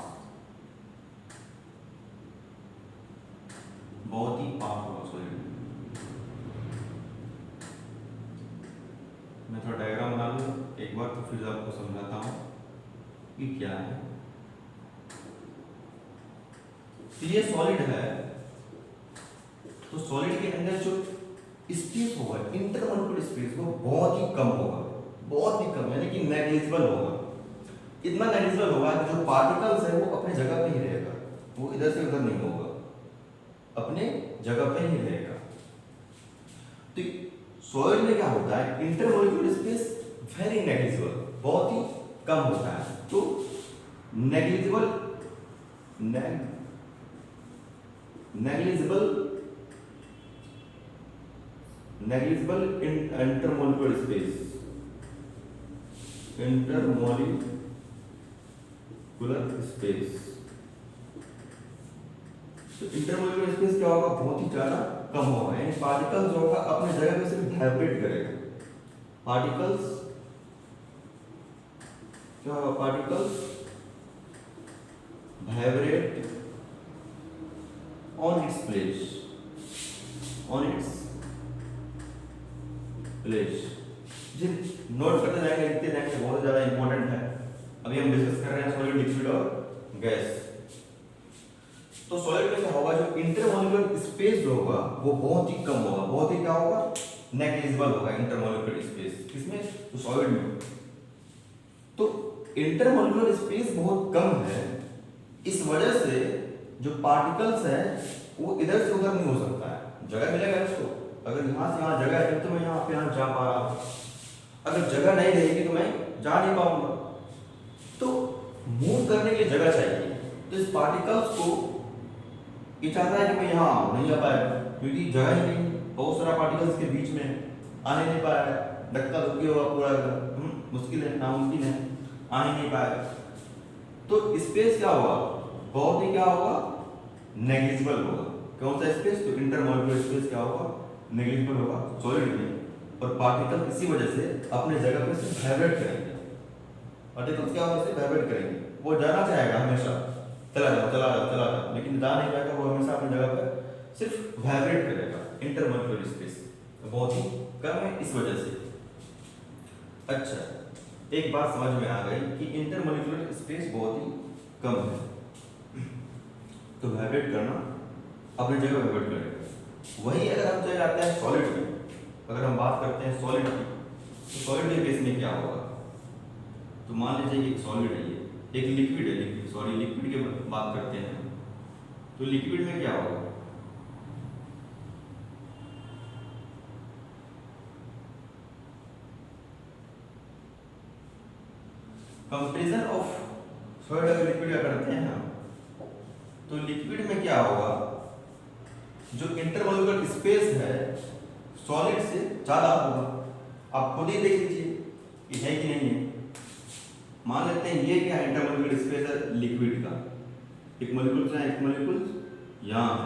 बहुत ही पास होगा सॉलिड। मैं थोड़ा डायग्राम बना लूँ एक बार, तो फिर आपको समझाता हूँ कि क्या है। तो ये सॉलिड है, तो सॉलिड के अंदर जो स्पेस होगा, इंटरमोलिकुलर स्पेस, वो बहुत ही कम होगा, बहुत ही कम, यानी कि नेग्लिजिबल होगा। इतना नेग्लिजिबल होगा कि जो पार्टिकल्स है वो अपने जगह पे ही रहेगा, वो इधर से उधर नहीं होगा, अपने जगह पे ही रहेगा। तो सॉलिड में क्या होता है, इंटरमोलिकुलर स्पेस वेरी नेग्लिजिबल, बहुत ही कम होता है। तो नेग्लिजिबल इंटरमोलिकुलर स्पेस, तो इंटरमोलिकुलर स्पेस क्या होगा, बहुत ही ज्यादा कम होगा, यानी पार्टिकल्स जो होगा अपने जगह पे सिर्फ वाइब्रेट करेगा। पार्टिकल्स क्या होगा, particles vibrate on its place, जी नोट करते जाएंगे, लिखते जाएंगे, बहुत ज्यादा इंपॉर्टेंट है। अभी हम डिस्कस कर रहे हैं सॉलिड, लिक्विड और गैस। तो सॉलिड में क्या होगा, जो इंटरमोलिकुलर स्पेस जो होगा वो बहुत ही कम होगा, बहुत ही क्या होगा, नेग्लिजिबल होगा इंटरमोलिकुलर स्पेस। किसमें, तो सॉलिड में। तो इंटरमोलिकुलर स्पेस बहुत कम है, इस वजह से जो पार्टिकल्स है वो इधर से उधर नहीं हो सकता है, जगह मिलेगा इसको, अगर यहाँ से यहाँ जगह है तो मैं यहाँ पे यहाँ जा पा रहा हूँ, अगर जगह नहीं रहेगी तो मैं जा नहीं पाऊंगा। तो मूव करने के लिए जगह चाहिए, तो इस पार्टिकल्स को ये चाहता है कि मैं यहाँ आऊँ, नहीं आ पाएगा क्योंकि जगह ही नहीं, बहुत सारा पार्टिकल्स के बीच में आने नहीं पाया है, धक्का धुक्की होगा पूरा, मुश्किल है, नामुमकिन है, आ ही नहीं पाएगा। तो स्पेस क्या होगा, बहुत ही क्या होगा, नेग्लिजिबल होगा। कौन सा स्पेस, तो इंटरमोलिकुलर स्पेस क्या होगा, नेग्लिजिबल होगा सॉलिड में। और पार्टिकल इसी वजह से अपने जगह पे सिर्फ वाइब्रेट करेंगे, पार्टिकल्स क्या होगा, सिर्फ वाइब्रेट करेंगे, वो जाना चाहेगा हमेशा, चला जाओ चला जाओ चला जाओ, लेकिन जा नहीं पाएगा, वो हमेशा अपनी जगह पर सिर्फ वाइब्रेट करेगा। इंटरमोलिकुलर स्पेस बहुत ही कम है इस वजह से। अच्छा, एक बात समझ में आ गई कि इंटरमोलिकुलर स्पेस बहुत ही कम है, तो वाइब्रेट करना अपनी जगह वाइब्रेट करेगा। वही अगर हम चले जाते हैं सॉलिड में, अगर हम बात करते हैं सॉलिड की, तो सॉलिड के केस में क्या होगा, तो मान लीजिए एक सॉलिड है, ये एक लिक्विड है, लिक्विड की बात करते हैं, तो लिक्विड में क्या होगा, कंपैरिजन ऑफ सॉलिड और लिक्विड का करते हैं हम, तो लिक्विड में क्या होगा, जो इंटरमोलिकुलर स्पेस है सॉलिड से ज्यादा होगा। आप खुद ही देख लीजिए कि है कि नहीं है। मान लेते हैं ये क्या इंटरमोलिकुलर स्पेस है लिक्विड का, एक मॉलिक्यूल यहाँ, एक मॉलिक्यूल यहाँ है,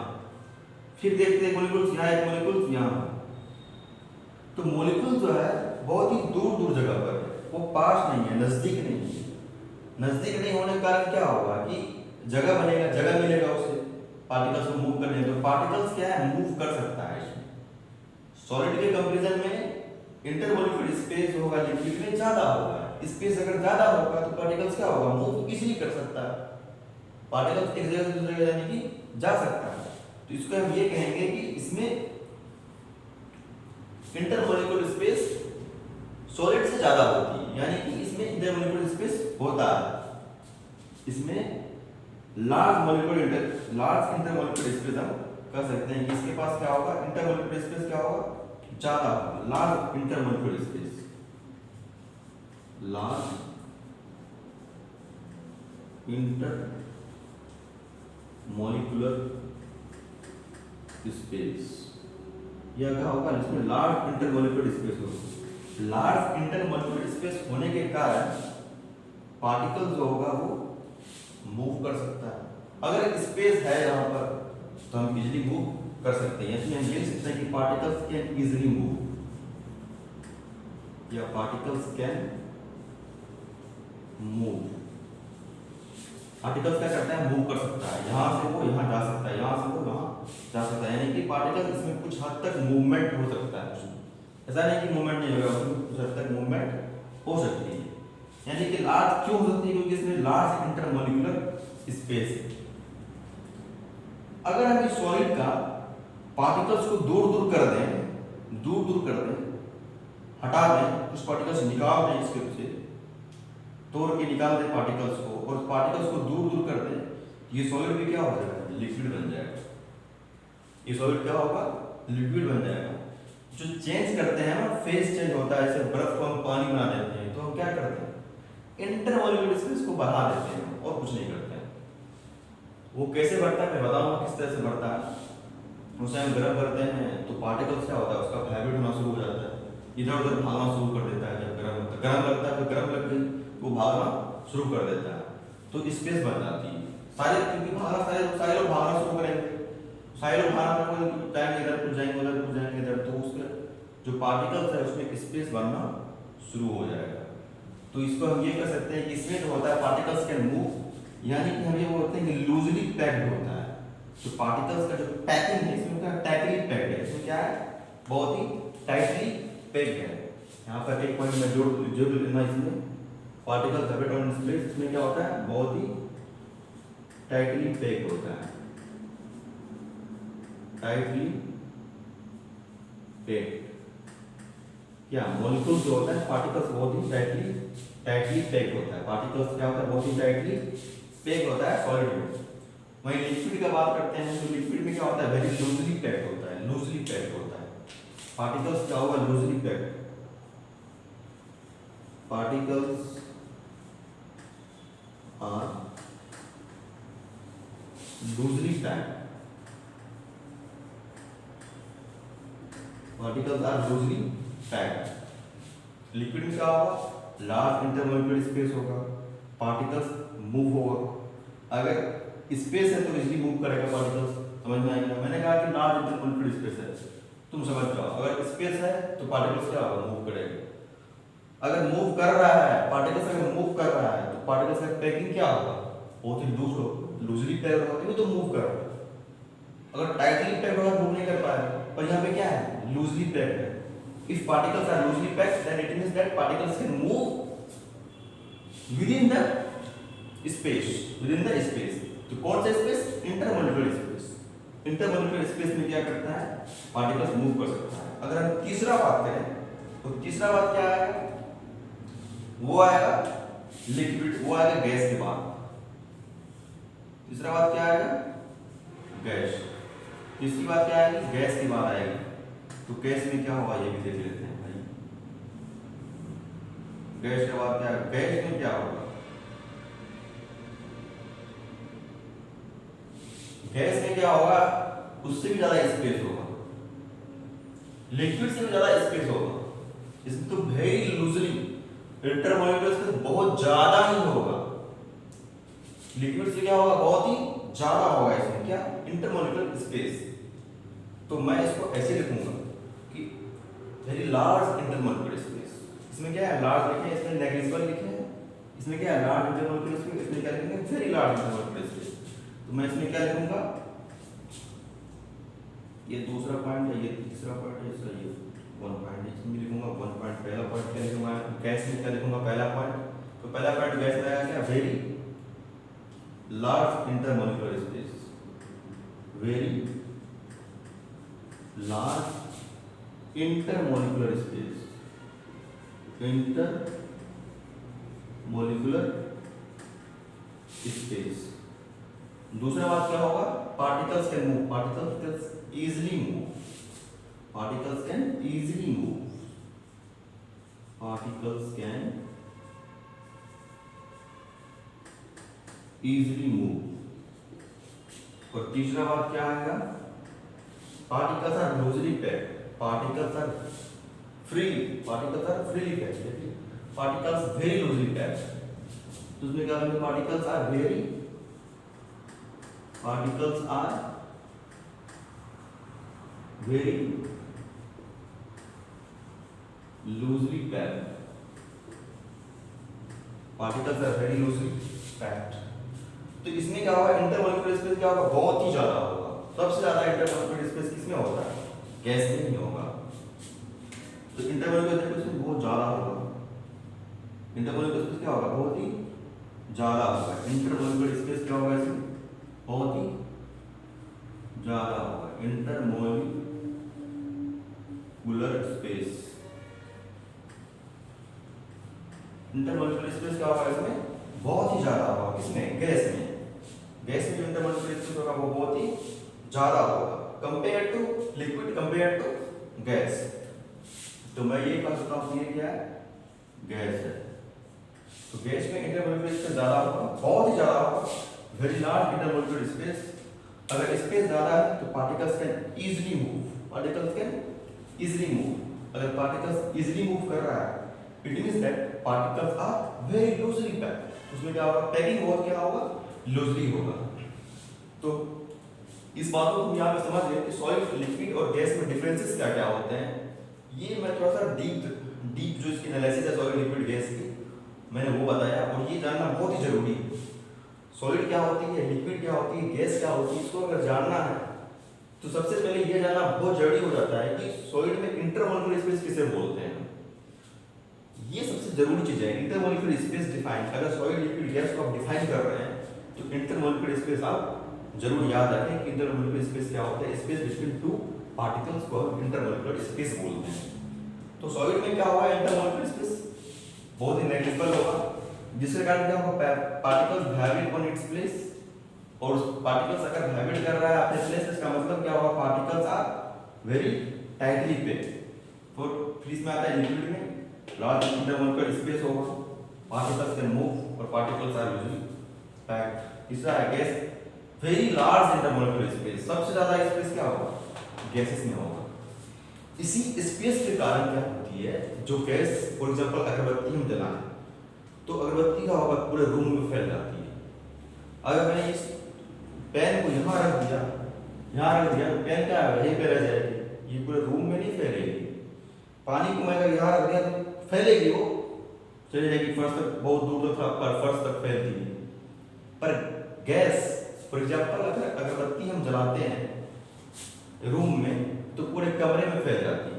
फिर देखते हैं मॉलिक्यूल्स यहाँ, एक मॉलिक्यूल यहाँ है। तो मॉलिक्यूल जो है बहुत ही दूर दूर जगह पर है, वो पास नहीं है, नजदीक नहीं है। नजदीक नहीं होने के कारण क्या होगा कि जगह बनेगा, जगह मिलेगा उसे पार्टिकल्स को मूव करने, तो पार्टिकल्स क्या है, मूव कर सकता है इसमें। सॉलिड के कंपैरिजन में इंटरमोलिकुलर स्पेस होगा लिक्विड में ज्यादा होगा, स्पेस अगर ज्यादा होगा तो पार्टिकल्स क्या होगा, मूव इजीली कर सकता है, पार्टिकल्स एक जगह से दूसरी जगह जाने की जा सकता है। तो इसको हम ये कहेंगे कि इसमें इंटरमोलिकुलर स्पेस सॉलिड से ज्यादा होती है, यानी कि इसमें इधर इंटरमोलिकुलर स्पेस होता है। इसमें लार्ज इंटरमोलिकुलर स्पेस हम कर सकते हैं कि इसके पास क्या होगा, इंटरमोलिकुलर स्पेस क्या होगा, ज्यादा होगा, large intermolecular space, large intermolecular space, यह क्या होगा, इसमें लार्ज इंटरमोलिकुलर स्पेस होगा। लार्ज इंटरमोलिकुलर स्पेस होने के कारण पार्टिकल जो होगा वो मूव कर सकता है। अगर स्पेस है यहाँ पर तो हम इजीली मूव कर सकते हैं। इसमें हम ये लिख सकते हैं कि पार्टिकल्स कैन इजीली मूव, या पार्टिकल्स कैन मूव। पार्टिकल्स क्या करता है, मूव कर सकता है, यहाँ से वो यहाँ जा सकता है, यहाँ से वो वहाँ जा सकता है, यानी कि पार्टिकल इसमें कुछ हद तक मूवमेंट हो सकता है। ऐसा नहीं कि मूवमेंट नहीं होगा, उसमें कुछ हद तक मूवमेंट हो सकती है। यानी कि लार्ज क्यों हो सकती है, क्योंकि इसमें लार्ज इंटरमोलिकुलर स्पेस है। अगर हम इस सॉलिड का पार्टिकल्स को दूर दूर कर दें, हटा दें, कुछ पार्टिकल्स निकाल दें, इसके से तोड़ के निकाल दें पार्टिकल्स को, और पार्टिकल्स को दूर दूर कर दें, ये सॉलिड भी क्या हो जाएगा, लिक्विड बन जाएगा। ये सॉलिड क्या होगा, लिक्विड बन जाएगा। जो चेंज करते हैं ना, फेज चेंज होता है, जैसे बर्फ को हम पानी बना देते हैं तो हम क्या करते हैं, इंटरमोलिकुलर स्पेस को बढ़ा देते हैं और कुछ नहीं करते हैं। वो कैसे बढ़ता है मैं बताऊंगा किस तरह से बढ़ता है। उसे हम गर्म करते हैं तो पार्टिकल्स क्या होता है, उसका वाइब्रेट होना शुरू हो जाता है, इधर उधर भागना शुरू कर देता है। जब गर्म लगता है तो गर्म लग गई वो भागना शुरू कर देता है, तो स्पेस बन जाती है। क्योंकि सारे लोग भागना शुरू करेंगे, सारे लोग भागना जाएंगे, इधर कुछ जाएंगे, उधर कुछ जाएंगे, इधर, तो उसके जो पार्टिकल्स है उसमें स्पेस बनना शुरू हो जाएगा। तो इसको हम ये कर सकते हैं कि इसमें जो होता है पार्टिकल्स कैन मूव, यानी कि हम ये बोलते हैं कि लूजली पैक्ड होता है। तो पार्टिकल्स का जो पैकिंग है इसमें क्या टाइटली पैक्ड है, इसमें क्या है, बहुत ही टाइटली पैक्ड है। यहाँ पर एक पॉइंट में जोड़ लेना, इसमें पार्टिकल वाइब्रेट ऑन स्पेस, इसमें क्या होता है, बहुत ही टाइटली पैक्ड होता है, टाइटली पैक्ड। क्या मॉलिक्यूल जो होता है, पार्टिकल्स बहुत ही टाइटली पैक्ड होता है। पार्टिकल्स क्या होता है, बहुत ही टाइटली पैक्ड होता है सॉलिड में। वहीं लिक्विड का बात करते हैं तो लिक्विड में क्या होता है, वेरी लूजली पैक्ड होता है, लूजली पैक्ड होता है। पार्टिकल्स क्या होगा, loosely packed, particles are loosely packed, particles are loosely packed. Liquid में क्या होगा, लार्ज इंटरमोलिकुलर स्पेस होगा, पार्टिकल्स मूव होगा। अगर स्पेस है तो इजीली मूव करेगा पार्टिकल्स, समझ में आएगा। मैंने कहा कि लार्ज इंटरमोलिकुलर स्पेस है, तुम समझ जाओ। अगर स्पेस है तो पार्टिकल्स क्या होगा, मूव करेगा। अगर मूव कर रहा है पार्टिकल्स, अगर मूव कर रहा है तो पार्टिकल्स का पैकिंग क्या होगा, बहुत ही लूज होगा, लूजली पैक्ड होगा तो मूव कर रहा है। अगर टाइटली पैक्ड होगा मूव नहीं कर पाएगा, और यहाँ पे क्या है, लूजली पैक्ड है। If particles are loosely packed, then it means that particles can move within the space, तो कौन सा space, intermolecular space. Intermolecular space में क्या करता है, पार्टिकल्स मूव कर सकता है। अगर हम तीसरा बात करें तो तीसरा बात क्या आएगा, वो आएगा लिक्विड, वो आएगा गैस के बाद। तीसरा बात क्या आएगा, गैस। तीसरी बात क्या आएगी, गैस की बात आएगी। तो गैस में क्या होगा ये भी देख लेते हैं भाई। गैस के बाद क्या, गैस में क्या होगा, गैस में क्या होगा, उससे भी ज्यादा स्पेस होगा, लिक्विड से भी ज्यादा स्पेस होगा। इसमें तो वेरी लूजली इंटरमोलिकुलर स्पेस बहुत ज्यादा ही होगा, लिक्विड से क्या होगा, बहुत ही ज्यादा होगा इसमें क्या, इंटरमोलिकुलर स्पेस। तो मैं इसको ऐसे लिखूंगा कि वेरी लार्ज इंटरमोलिकुलर स्पेस। इसमें क्या है, लार्ज लिखे, इसमें नेग्लिजिबल लिखे हैं, इसमें क्या है, लार्ज इंटरमोलिकुलर स्पेस, इसमें क्या लिखेंगे, वेरी लार्ज इंटरमोलिकुलर स्पेस। तो मैं इसमें क्या लिखूंगा, ये दूसरा पॉइंट है, ये तीसरा पॉइंट है, इसका ये 1 पॉइंट है, इसमें लिखूंगा 1 पॉइंट। पहला पॉइंट क्या लिखूंगा, गैस में क्या लिखूंगा, पहला पॉइंट। तो पहला पॉइंट गैस में आया क्या, very large intermolecular space, very large intermolecular space, intermolecular molecular space. दूसरा बात क्या होगा, particles can move, particles can easily move, particles can easily move, particles can easily move. और तीसरा बात क्या आएगा, particles are loosely packed, particles are freely packed, particles very loosely packed. तो उसमें क्या होगा, particles are very loosely packed, particles are very loosely packed. तो इसमें क्या होगा, इंटरमोलिकुलर स्पेस क्या होगा, बहुत ही ज्यादा होगा। सबसे ज्यादा इंटरमोलिकुलर स्पेस किसमें होता है, गैस में नहीं होगा। तो इंटरमोलिकुलर स्पेस में बहुत ज्यादा होगा, इंटरमोलिकुलर स्पेस क्या होगा, बहुत ही ज्यादा होगा। इंटरमोलिकुलर स्पेस क्या होगा, इसमें बहुत ही ज्यादा होगा, इंटरमोलिकुलर स्पेस। इंटरमोलिकुलर स्पेस क्या होगा, इसमें बहुत ही ज्यादा होगा, किसमें, गैस में। गैस में जो इंटरमोलिकुलर स्पेस होगा वो बहुत ही ज्यादा होगा compare to liquid, compare to gas. तो मैं ये कह सकता हूं कि ये क्या है, गैस है। तो गैस में इंटरमोलिकुलर स्पेस ज्यादा होगा, बहुत ही ज्यादा होगा, वेरी लार्ज इंटरमोलिकुलर स्पेस। अगर स्पेस ज्यादा है तो particles can easily move, particles can easily move. अगर पार्टिकल्स इजीली मूव कर रहा है, it means that particles are very loosely packed. उसमें क्या होगा, पैकिंग बहुत क्या होगा, लूजली होगा। तो इस बात को हम यहाँ पे समझ गए कि सॉलिड, लिक्विड और गैस में डिफरेंसेस क्या क्या होते हैं। ये मैं थोड़ा सा डीप जो इसकी एनालिसिस है सॉलिड, लिक्विड, गैस की, मैंने वो बताया। और ये जानना बहुत ही जरूरी है, सॉलिड क्या होती है, लिक्विड क्या होती है, गैस क्या होती है। इसको अगर जानना है तो सबसे पहले ये जानना बहुत जरूरी हो जाता है कि सॉलिड में इंटरमोलिकुलर स्पेस किसे बोलते हैं। ये सबसे जरूरी चीज है, इंटरमोलिकुलर स्पेस डिफाइन। अगर सॉलिड, लिक्विड, गैस को आप डिफाइन कर रहे हैं तो इंटरमोलिकुलर स्पेस आप जरूर याद रखें कि इंटरमोलिकुलर स्पेस क्या होता है, स्पेस बिटवीन टू पार्टिकल्स को इंटरमोलिकुलर स्पेस बोलते हैं। तो सॉलिड में क्या होगा, इंटरमोलिकुलर स्पेस बहुत ही नेग्लिजिबल होगा, जिसके कारण क्या होगा, particles vibrate on its place. और पार्टिकल्स अगर वाइब्रेट कर रहा है अपने प्लेस, इसका मतलब क्या होगा, particles are very tightly packed. और फिर इसमें आता है लिक्विड में लार्ज इंटरमोलिकुलर स्पेस होगा, पार्टिकल्स कैन मूव और पार्टिकल्स आर लूजली पैक्ड। तीसरा है gas, very large intermolecular space, सबसे ज्यादा स्पेस क्या होगा, गैसेस में होगा। इसी स्पेस के कारण क्या होती है, जो गैस, फॉर एग्जांपल अगरबत्ती हम जलाएं तो अगरबत्ती का होगा पूरे रूम में फैल जाती है। अगर मैंने इस पेन को यहाँ रख दिया तो पेन क्या है, यहीं पे रह जाएगी, ये पूरे रूम में नहीं फैलेगी। पानी को मैं अगर यहाँ रख दिया तो फैलेगी, वो चली जाएगी फर्श तक, बहुत दूर तक फर्श तक फैलती है। पर गैस, फॉर एग्जांपल अगर अगरबत्ती हम जलाते हैं रूम में तो पूरे कमरे में फैल जाती है।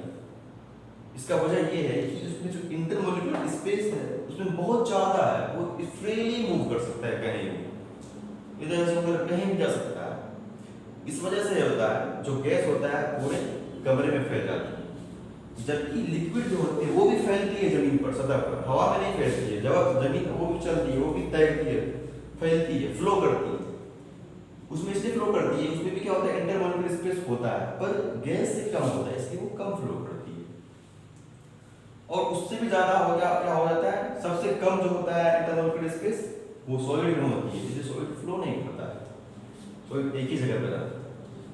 इसका वजह ये है कि उसमें जो इंटरमोलिकुलर स्पेस है उसमें बहुत ज्यादा है, वो फ्रीली मूव कर सकता है, कहीं भी इधर से उधर कहीं भी जा सकता है। इस वजह से होता है, जो गैस होता है पूरे कमरे में फैल जाती है। जबकि लिक्विड जो होती है वो भी फैलती है जमीन पर, सतह पर, हवा में नहीं फैलती है। जब जमीन वो भी चलती है, वो भी तैरती है, फैलती है, फ्लो करती है, उसमें इसलिए फ्लो करती है, उसमें भी क्या होता है, इंटरमोलिकुलर स्पेस होता है, पर गैस से कम होता है, इसलिए वो कम फ्लो करती है। और उससे भी ज्यादा हो गया, क्या हो जाता है, सबसे कम जो होता है इंटरमोलिकुलर स्पेस वो सॉलिड में होती है, इसलिए सॉलिड फ्लो नहीं करता है, सॉलिड एक ही जगह पर रहता है।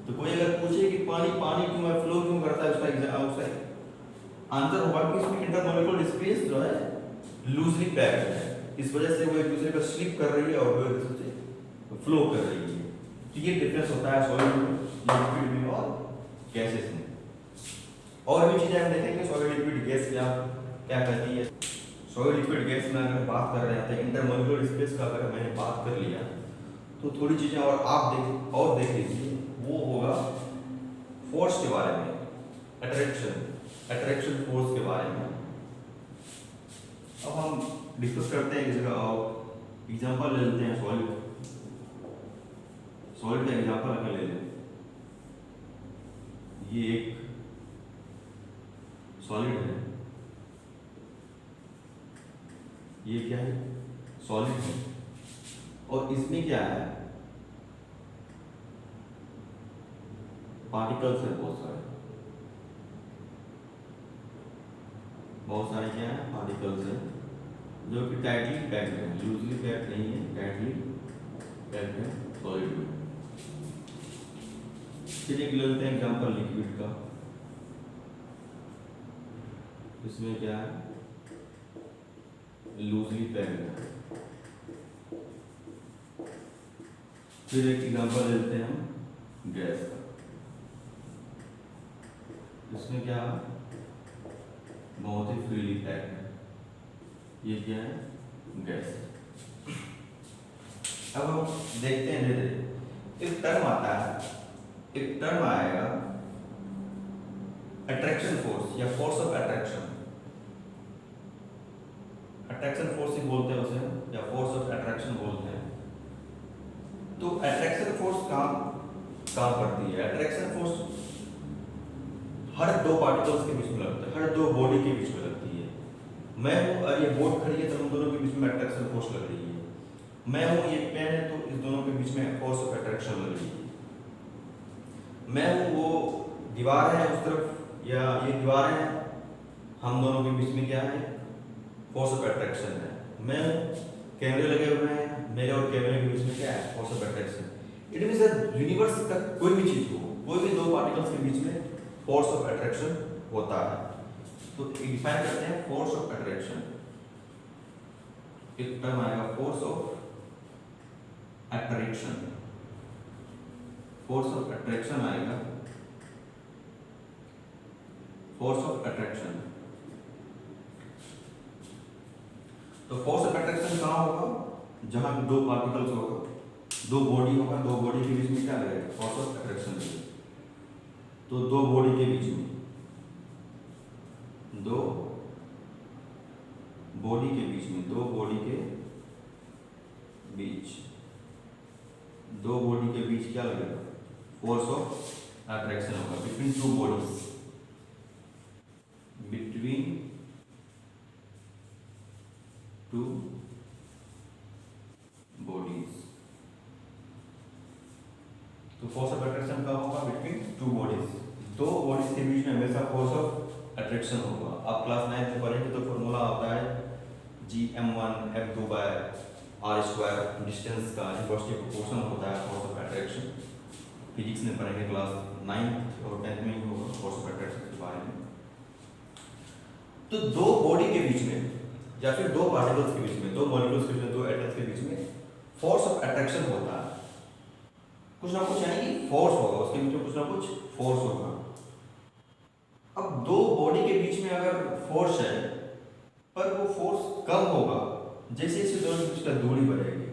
तो कोई अगर पूछे कि पानी क्यों फ्लो क्यों करता है, उसका आंसर होगा कि इसमें इंटरमोलिकुलर स्पेस जो है लूजली पैक्ड है, इस वजह से वो एक दूसरे पर स्लिप कर रही है और वो एक दूसरे से फ्लो कर रही है। तो ये डिफरेंस होता है सॉलिड में, लिक्विड में और गैसेस में। और भी चीजें हम देखेंगे सॉलिड, लिक्विड, गैस क्या क्या कहती है। सॉलिड, लिक्विड, गैस में अगर बात कर रहे हैं इंटरमोलिकुलर स्पेस का, अगर मैंने बात कर लिया तो थोड़ी चीजें और आप देख लीजिए, वो होगा फोर्स के बारे में, अट्रैक्शन फोर्स के बारे में। अब हम डिस्कस करते हैं एक जगह और एग्जांपल ले लेते हैं सॉलिड का एग्जांपल अगर ले लें, ये एक सॉलिड है, ये क्या है, सॉलिड है, और इसमें क्या है, पार्टिकल्स है बहुत सारे क्या है, पार्टिकल्स है जो कि टाइटली पैक्ड है, लूजली पैक्ड नहीं है, टाइटली पैक्ड है सॉलिड में। फिर एक लेते हैं एग्जाम्पल लिक्विड का। इसमें क्या है, लूजली पैक्ड है। फिर एक एग्जाम्पल लेते हैं हम गैस का। इसमें क्या है, बहुत ही फ्रीली पैक्ड है। ये क्या है, गैस। अब हम देखते हैं धीरे धीरे एक टर्म आता है, एक टर्म आएगा अट्रैक्शन फोर्स या force of attraction. Attraction force ही बोलते हैं उसे, या फोर्स ऑफ अट्रैक्शन बोलते हैं। तो अट्रैक्शन फोर्स काम करती है। अट्रैक्शन फोर्स हर दो पार्टिकल्स के बीच में लगता है, हर दो बॉडी के बीच में लगती है। मैं हूँ और ये बोट खड़ी है तो हम दोनों के बीच में अट्रैक्शन फोर्स लग रही है। मैं हूँ, ये पेन है तो इस दोनों के बीच में फोर्स ऑफ अट्रैक्शन लग रही है। मैं हूँ, वो दीवार है उस तरफ, या ये दीवार है, हम दोनों के बीच में क्या है, फोर्स ऑफ अट्रैक्शन है। मैं हूँ, कैमरे लगे हुए हैं, मेरे और कैमरे के बीच में क्या है, force of attraction. It means universe का कोई भी चीज हो, कोई भी दो पार्टिकल्स के बीच में फोर्स ऑफ अट्रैक्शन होता है। तो डिफाइन करते हैं फोर्स ऑफ अट्रैक्शन। एक टर्म आएगा force of attraction. Force of attraction आएगा, फोर्स ऑफ अट्रैक्शन। तो फोर्स ऑफ अट्रैक्शन कहाँ होगा, जहां दो पार्टिकल्स होगा, दो बॉडी होगा, दो बॉडी के बीच में क्या लगेगा, फोर्स ऑफ अट्रैक्शन लगेगा। तो दो बॉडी के बीच में, दो बॉडी के बीच में, दो बॉडी के बीच, दो बॉडी के बीच क्या लगेगा, फोर्स ऑफ अट्रैक्शन होगा between two bodies, between two bodies. तो फोर्स ऑफ अट्रैक्शन कब होगा, बिटवीन टू बॉडीज, दो बॉडीज के बीच में हमेशा फोर्स ऑफ अट्रैक्शन होगा। आप क्लास 9 में पढ़ेंगे तो फॉर्मूला होता है Gm1 F2/r², डिस्टेंस का इनवर्सली प्रोपोर्शनल होता है फोर्स ऑफ अट्रैक्शन। फिजिक्स में पढ़ेंगे क्लास 9 और 10 में ही होगा फोर्स ऑफ अट्रैक्शन के बारे में। तो दो बॉडी के बीच में या फिर दो पार्टिकल्स के बीच में, दो मॉलिक्यूल्स के बीच में, दो एटम्स के बीच में फोर्स ऑफ अट्रैक्शन होता है। कुछ ना कुछ, यानी कि फोर्स होगा, उसके बीच में कुछ ना कुछ फोर्स होगा। अब दो बॉडी के बीच में अगर फोर्स है, पर वो फोर्स कम होगा जैसे जैसे दोनों के बीच का दूरी बढ़ेगी,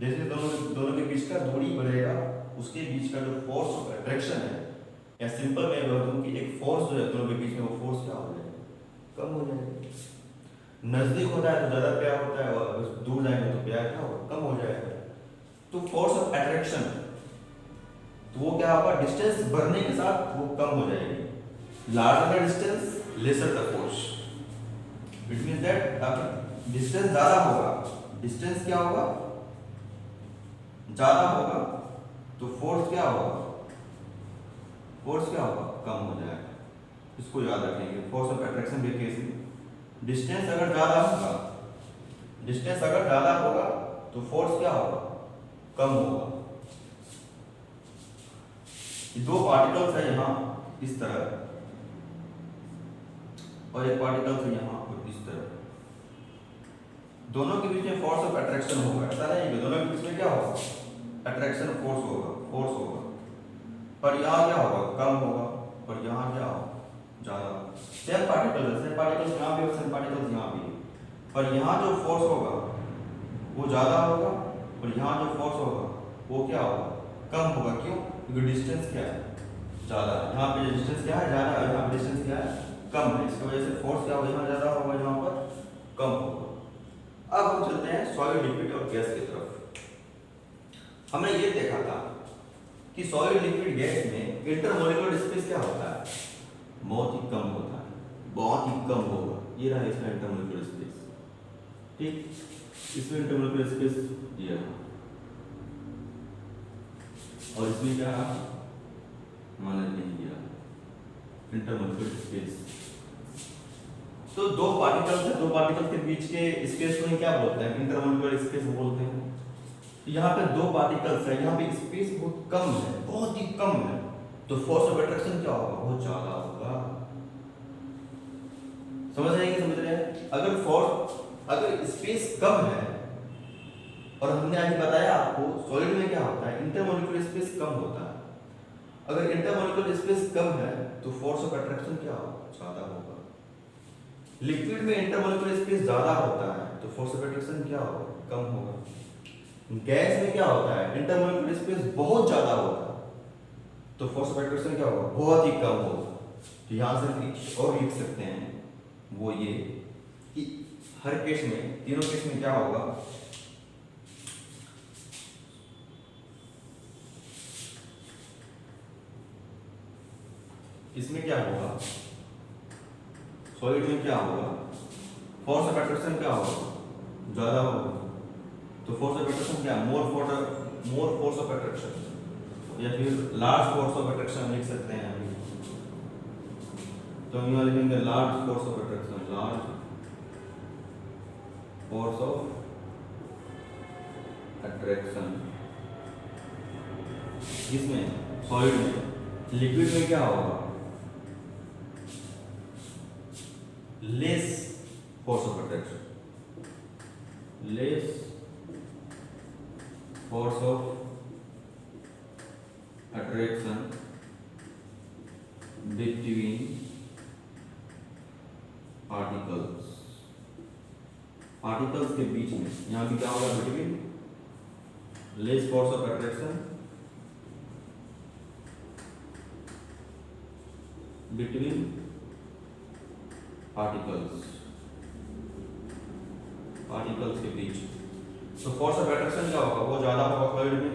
जैसे दोनों के बीच का दूरी बढ़ेगा, उसके बीच का जो फोर्स ऑफ अट्रैक्शन है, या सिंपल मैं बता दूं कि एक फोर्स जो है दोनों के बीच में, वो फोर्स क्या हो जाएगा, कम हो जाएगा। नजदीक होता है तो ज्यादा प्यार होता है, और दूर जाएंगे तो प्यार क्या होगा, कम हो जाएगा। तो फोर्स ऑफ अट्रैक्शन, तो वो क्या होगा, डिस्टेंस बढ़ने के साथ वो कम हो जाएगी। Larger the distance, lesser the force. It means that अगर डिस्टेंस ज्यादा होगा, डिस्टेंस क्या होगा, ज्यादा होगा, तो फोर्स क्या होगा, फोर्स क्या होगा, कम हो जाएगा। इसको याद रखेंगे फोर्स ऑफ अट्रैक्शन के केस में। डिस्टेंस अगर ज्यादा होगा, डिस्टेंस अगर ज्यादा होगा तो फोर्स क्या होगा, कम होगा। दो पार्टिकल्स है यहाँ इस तरह, और एक पार्टिकल्स है यहाँ इस तरह, दोनों के बीच में फोर्स ऑफ अट्रैक्शन होगा। ऐसा नहीं कि दोनों के बीच में क्या होगा, अट्रैक्शन फोर्स होगा, फोर्स होगा, पर यहाँ क्या होगा, कम होगा, और यहाँ क्या होगा, ज्यादा। सेम पार्टिकल्स यहाँ भी और सेम पार्टिकल्स यहाँ भी, पर यहाँ जो फोर्स होगा वो ज्यादा होगा, और यहाँ जो फोर्स होगा वो क्या होगा, कम होगा। क्यों, क्योंकि डिस्टेंस क्या है, ज्यादा है। यहाँ पे डिस्टेंस क्या है, ज्यादा है, यहाँ पे डिस्टेंस क्या है, कम है। इसकी वजह से फोर्स क्या होगा, यहाँ ज्यादा होगा, यहाँ पर कम होगा। अब हम चलते हैं सॉलिड, लिक्विड और गैस की तरफ। हमने ये देखा था कि सॉलिड, लिक्विड, गैस में इंटरमोलिकुलर स्पेस क्या होता है, बहुत ही कम होता है, बहुत ही कम होगा। ये रहा इसका इंटरमोलिकुलर स्पेस, ठीक, इसमें इंटरमोलिकुलर स्पेस दिया और इसमें क्या मान नहीं दिया इंटरमोलिकुलर स्पेस। तो दो पार्टिकल्स है, दो पार्टिकल के बीच के स्पेस को क्या बोलते हैं, इंटरमोलिकुलर स्पेस बोलते हैं। यहाँ पे दो पार्टिकल्स है, यहाँ पे स्पेस बहुत कम है, बहुत ही कम है, तो फोर्स ऑफ अट्रैक्शन क्या होगा, बहुत ज्यादा होगा। समझ रहे हैं, समझ रहे हैं? अगर स्पेस कम है, और हमने अभी बताया आपको सॉलिड में क्या होता है, इंटरमोलिकुलर स्पेस कम होता है। अगर इंटरमोलिकुलर स्पेस कम है तो फोर्स ऑफ अट्रैक्शन क्या होगा, ज्यादा होगा। लिक्विड में इंटरमोलिकुलर स्पेस ज्यादा होता है तो फोर्स ऑफ अट्रैक्शन क्या होगा, कम होगा। गैस में क्या होता है, इंटरमोलिकुलर स्पेस बहुत ज्यादा होता है तो फोर्स ऑफ अट्रैक्शन क्या होगा, बहुत ही कम होगा। तो यहां से और लिख सकते हैं, वो ये कि हर केस में, तीनों केस में क्या होगा, इसमें क्या होगा, सॉलिड में क्या होगा, फोर्स ऑफ अट्रैक्शन क्या होगा, ज्यादा होगा। तो फोर्स ऑफ अट्रैक्शन क्या, मोर फोर्स ऑफ अट्रैक्शन, या फिर लार्ज फोर्स ऑफ अट्रैक्शन लिख सकते हैं अभी। तो हम यहाँ लिखेंगे large force of attraction, large force of attraction. इसमें सॉलिड में, लिक्विड में क्या होगा, less force of attraction, less force of attraction between particles, particles के बीच में। यहां भी क्या होगा, between, less force of attraction between particles, particles के बीच। तो फोर्स ऑफ अट्रैक्शन क्या होगा, वो ज्यादा होगा सॉलिड में,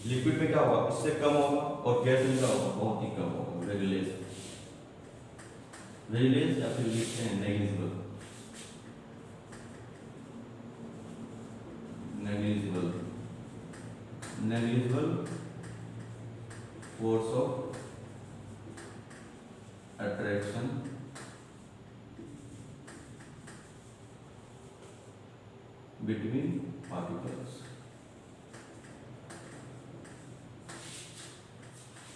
लिक्विड में क्या होगा, इससे कम होगा, और गैस में क्या होगा, बहुत ही कम होगा, वेरी लेस, वेरी लेस, या फिर लिखते हैं negligible, negligible, negligible force of attraction between particles.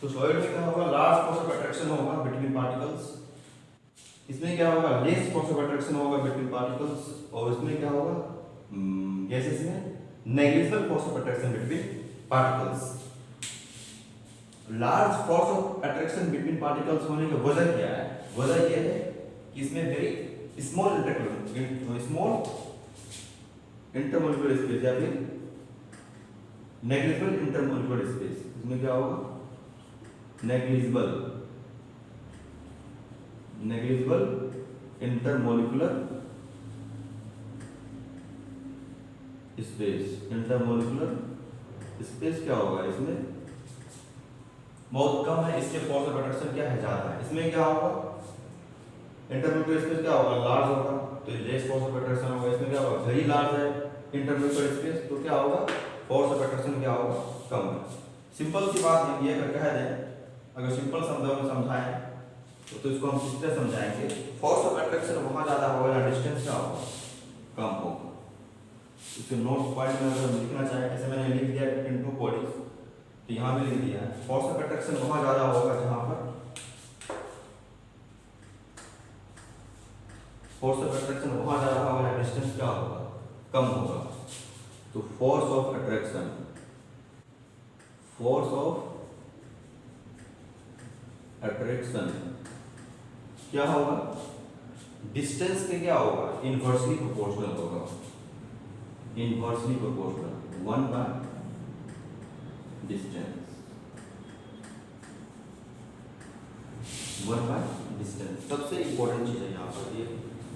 तो सॉलिड में क्या होगा, लार्ज फोर्स ऑफ अट्रैक्शन होगा बिटवीन पार्टिकल्स, इसमें क्या होगा, लेस फोर्स ऑफ अट्रैक्शन होगा बिटवीन पार्टिकल्स, और इसमें क्या होगा, गैसेस में negligible force of attraction between particles. Large force of attraction between particles होने की वजह क्या है, वजह यह है कि इसमें वेरी स्मॉल इंटरमोलिकुलर स्पेस, या फिर नेग्लिजिबल इंटरमोलिकुलर स्पेस। इसमें क्या होगा, negligible intermolecular space, intermolecular space क्या होगा, इसमें बहुत कम है, इसके फोर्स ऑफ अट्रैक्शन क्या है, ज्यादा है। इसमें क्या होगा, इंटरमोलिकुलर स्पेस क्या होगा, लार्ज होगा, तो लेस फोर्स ऑफ अट्रैक्शन होगा। इसमें क्या होगा, वेरी लार्ज है इंटरमोलिकुलर स्पेस, तो क्या होगा, फोर्स ऑफ अट्रैक्शन क्या होगा, कम है। सिंपल सी बात ये अगर कह दें, अगर सिंपल शब्दों में समझाएं तो इसको हम किस तरह समझाएंगे, फोर्स ऑफ अट्रैक्शन वहां ज्यादा होगा या डिस्टेंस क्या होगा, कम होगा। इसके नोट पॉइंट में अगर लिखना चाहें, ऐसे मैंने लिख दिया इन टू बॉडीज, तो यहाँ भी लिख दिया है, फोर्स ऑफ अट्रैक्शन वहां ज्यादा होगा जहां पर फोर्स ऑफ अट्रैक्शन वहां ज्यादा होगा या डिस्टेंस क्या होगा, कम होगा। तो force of attraction, force of attraction क्या होगा, डिस्टेंस के क्या होगा, इनवर्सली प्रोपोर्शनल होगा, inversely proportional 1 by distance, 1 by distance. सबसे इंपॉर्टेंट चीज है यहाँ पर, ये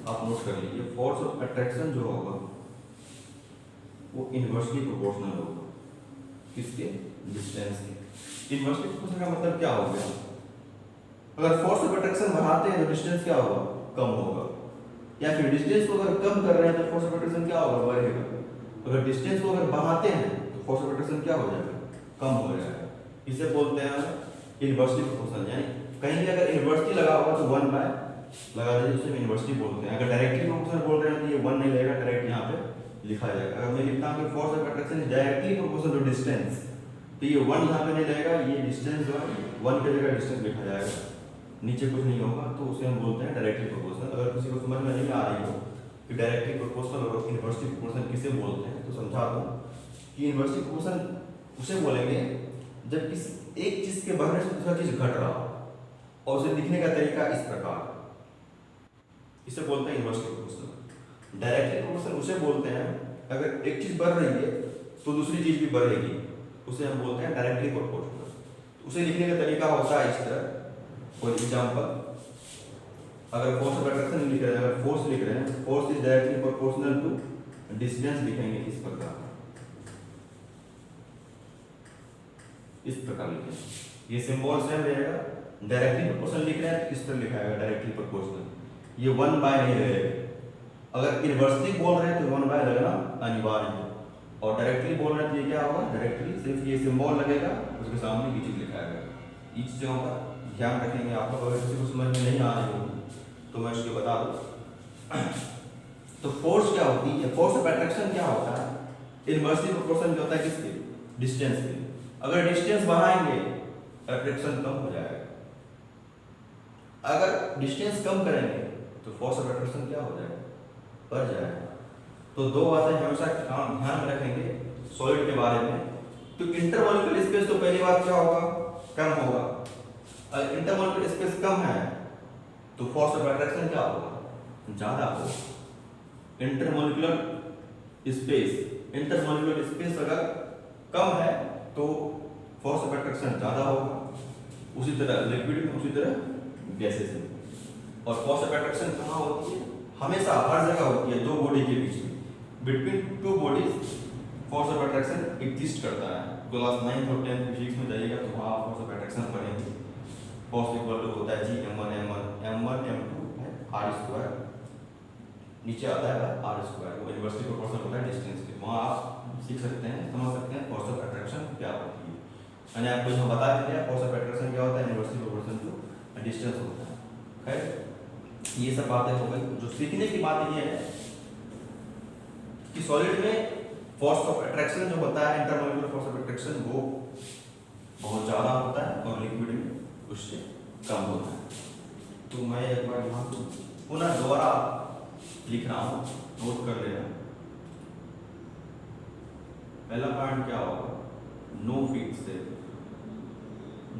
आप नोट कर लीजिए, फोर्स ऑफ अट्रैक्शन जो होगा वो इनवर्सली प्रोपोर्शनल होगा, किसके, डिस्टेंस के। इनवर्सली प्रोपोर्शनल का मतलब क्या हो गया, अगर फोर्स ऑफ अट्रैक्शन बढ़ाते हैं तो डिस्टेंस क्या होगा, कम होगा। या फिर डिस्टेंस को अगर कम कर रहे हैं तो फोर्स ऑफ अट्रैक्शन क्या होगा, बढ़ेगा। अगर डिस्टेंस को अगर बढ़ाते हैं तो फोर्स ऑफ अट्रैक्शन क्या हो जाएगा, कम हो जाएगा। इसे बोलते हैं इनवर्सली प्रोपोर्शनल, यानी कहीं भी अगर इनवर्सली लगा होगा तो 1 बाय लगा दीजिए, उसे इनवर्सली बोलते हैं। अगर डायरेक्टली प्रोपोर्शनल बोल रहे हैं तो ये 1 नहीं लगेगा, डायरेक्ट यहाँ पे लिखा जाएगा। अगर मैं लिखता हूँ कि force of attraction is directly proportional to distance, तो ये 1 यहाँ पे नहीं लगेगा, ये डिस्टेंस जो है 1 की जगह डिस्टेंस लिखा जाएगा, नीचे कुछ नहीं होगा, तो उसे हम बोलते हैं डायरेक्टली प्रोपोर्शनल। अगर किसी को समझ में नहीं आ रही हो कि डायरेक्टली प्रोपोर्शनल और इनवर्सली प्रोपोर्शनल किसे बोलते हैं, तो समझा दूं कि इनवर्सली प्रोपोर्शनल उसे बोलेंगे जब किसी एक चीज के बढ़ने से दूसरा चीज घट रहा हो और उसे लिखने का तरीका इस प्रकार, इसे बोलते हैं इनवर्सली प्रोपोर्शनल। डायरेक्टली प्रोपोर्शनल उसे बोलते हैं अगर एक चीज बढ़ रही है तो दूसरी चीज भी बढ़ेगी, उसे हम बोलते हैं डायरेक्टली प्रोपोर्शनल। उसे लिखने का तरीका होता है इस तरह। फॉर एग्जांपल, अगर फोर्स ऑफ अट्रैक्शन लिख रहे हैं, अगर फोर्स लिख रहे हैं, force is directly proportional to distance, लिखेंगे इस प्रकार, इस प्रकार लिखेंगे। ये सिंबल सेम रहेगा। डायरेक्टली प्रोपोर्शनल लिख रहे हैं तो इस तरह लिखा जाएगा डायरेक्टली प्रोपोर्शनल, ये 1 बाय नहीं रहेगा। अगर इनवर्सली बोल रहे हैं तो 1 बाय लगना अनिवार्य है, और डायरेक्टली बोल रहे हैं तो ये क्या होगा, डायरेक्टली सिर्फ ये सिंबल लगेगा, उसके सामने ये चीज लिखा जाएगा। ये चीजों का ध्यान रखेंगे आप लोग। अगर किसी को समझ में नहीं आ रही होगी तो मैं इसको बता दूं। तो फोर्स क्या होती है, फोर्स ऑफ अट्रैक्शन क्या होता है, इनवर्सली प्रोपोर्शनल जो होता है किसके, डिस्टेंस के। अगर डिस्टेंस बढ़ाएंगे अट्रैक्शन कम हो जाएगा, अगर डिस्टेंस कम करेंगे तो फोर्स ऑफ अट्रैक्शन क्या हो जाएगा, बढ़ जाएगा। तो दो बातें हमेशा ध्यान में रखेंगे सॉलिड के बारे में। तो इंटरमॉलिक्यूलर स्पेस तो पहली बात क्या होगा, कम होगा। अगर इंटरमॉलिक्यूलर स्पेस कम है तो फोर्स ऑफ अट्रैक्शन क्या होगा, ज्यादा होगा। इंटरमॉलिक्यूलर स्पेस अगर कम है तो फोर्स ऑफ अट्रैक्शन ज्यादा होगा। उसी तरह लिक्विड में, उसी तरह गैसेस में। और फोर्स ऑफ अट्रैक्शन कहाँ होती है, हमेशा हर जगह होती है, दो बॉडी के बीच में, between two bodies force of attraction exist करता है। क्लास 9th और 10th फिजिक्स में जाइएगा तो वहाँ आप फोर्स ऑफ अट्रैक्शन पढ़ेंगे। फोर्स इक्वल टू होता है जी m1 m2 है r स्क्वायर, नीचे आता है r स्क्वायर, वो इनवर्सली प्रोपोर्शनल होता है डिस्टेंस के। वहाँ आप सीख सकते हैं, समझ सकते हैं फोर्स ऑफ अट्रैक्शन क्या होती है। मैंने आपको यहाँ बता दिया फोर्स ऑफ अट्रैक्शन क्या होता है, इनवर्सली प्रोपोर्शनल टू डिस्टेंस होता है। खैर ये सब बातें हो गई। जो सीखने की बात ये है कि सॉलिड में फोर्स ऑफ अट्रैक्शन जो होता है, इंटरमॉलिक्यूलर फोर्स ऑफ अट्रैक्शन, वो बहुत ज़्यादा होता है और लिक्विड में उससे कम होता है। तो मैं एक बार यहाँ पुनः दोबारा लिख रहा हूँ, नोट कर लेना। पहला पॉइंट क्या होगा, no fix shape,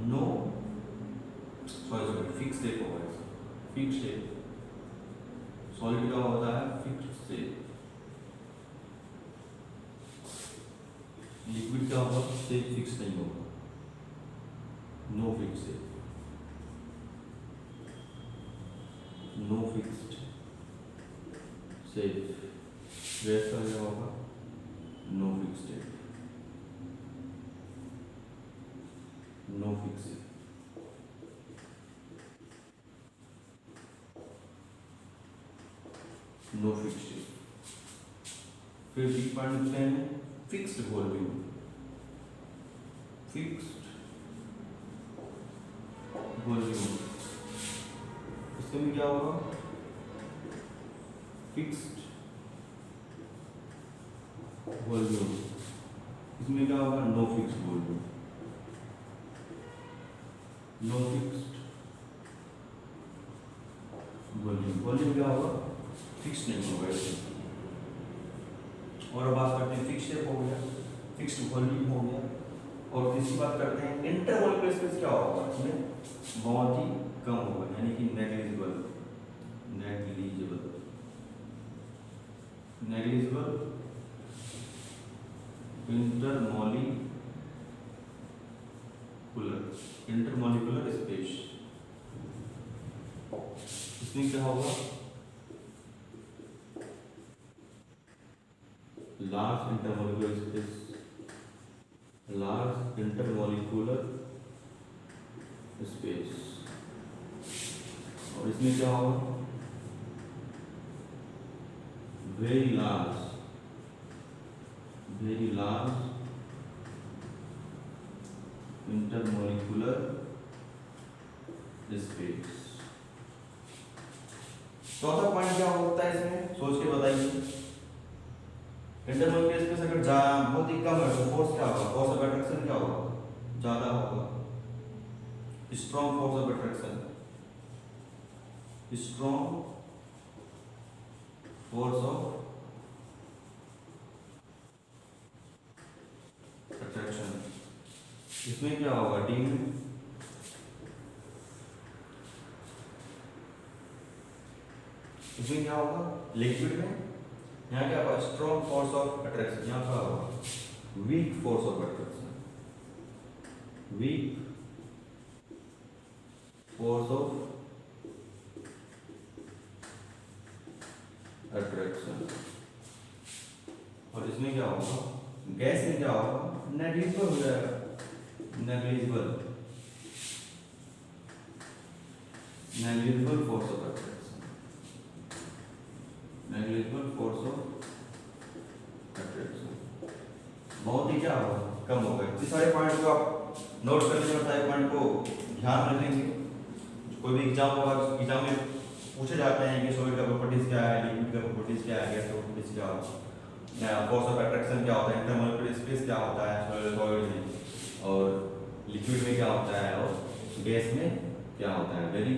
no sorry fix shape होगा। फिक्स शेप सॉलिड का होता है फिक्स शेप, लिक्विड का होगा शेप फिक्स नहीं होगा, no fix shape, no fixed shape. Gas का क्या होगा, no fixed shape, no fix shape. No fixed shape. फिर बी पॉइंट लिखते हैं फिक्स्ड वॉल्यूम, फिक्स्ड वॉल्यूम, इसके में क्या होगा, फिक्स्ड वॉल्यूम, इसमें क्या होगा, no fixed volume, no fixed volume. Volume क्या होगा, फिक्स नहीं होगा इसमें। और बात करते हैं फिक्स शेप हो गया, फिक्स्ड वॉल्यूम हो गया, और तीसरी बात करते हैं इंटरमॉलिक्यूलर स्पेस क्या होगा, इसमें बहुत ही कम होगा, यानी कि negligible, negligible, negligible intermolecular space. इसमें क्या होगा, large intermolecular space, large intermolecular space. और इसमें क्या होगा, very large intermolecular space। चौथा पॉइंट क्या होता है इसमें, सोच के बताइए। इंटरमोलिकुलर स्पेस अगर बहुत ही कम है तो फोर्स क्या होगा, फोर्स ऑफ अट्रैक्शन क्या होगा, ज्यादा होगा। Strong force of attraction, strong force of attraction, इसमें क्या होगा, डी में। इसमें क्या होगा, लिक्विड में यहाँ क्या होगा, स्ट्रॉन्ग फोर्स ऑफ अट्रैक्शन, यहाँ क्या होगा, weak force of attraction, weak force of attraction. और इसमें क्या होगा, गैस में क्या होगा, नेग्लिजिबल हो जाएगा, negligible force of attraction, negligible force of attraction, बहुत ही क्या होगा, कम होगा। इस सारे पॉइंट को आप नोट कर लीजिए, सारे पॉइंट को ध्यान रखेंगे। कोई भी एग्जाम होगा, एग्जाम में पूछे जाते हैं कि सॉलिड का प्रॉपर्टीज क्या है, लिक्विड का प्रॉपर्टीज क्या है, गैस का प्रॉपर्टीज क्या है, फोर्स ऑफ अट्रैक्शन क्या होता है, इंटरमोलिकुलर स्पेस क्या होता है सॉलिड में, और लिक्विड में क्या होता है, और गैस में क्या होता है। Very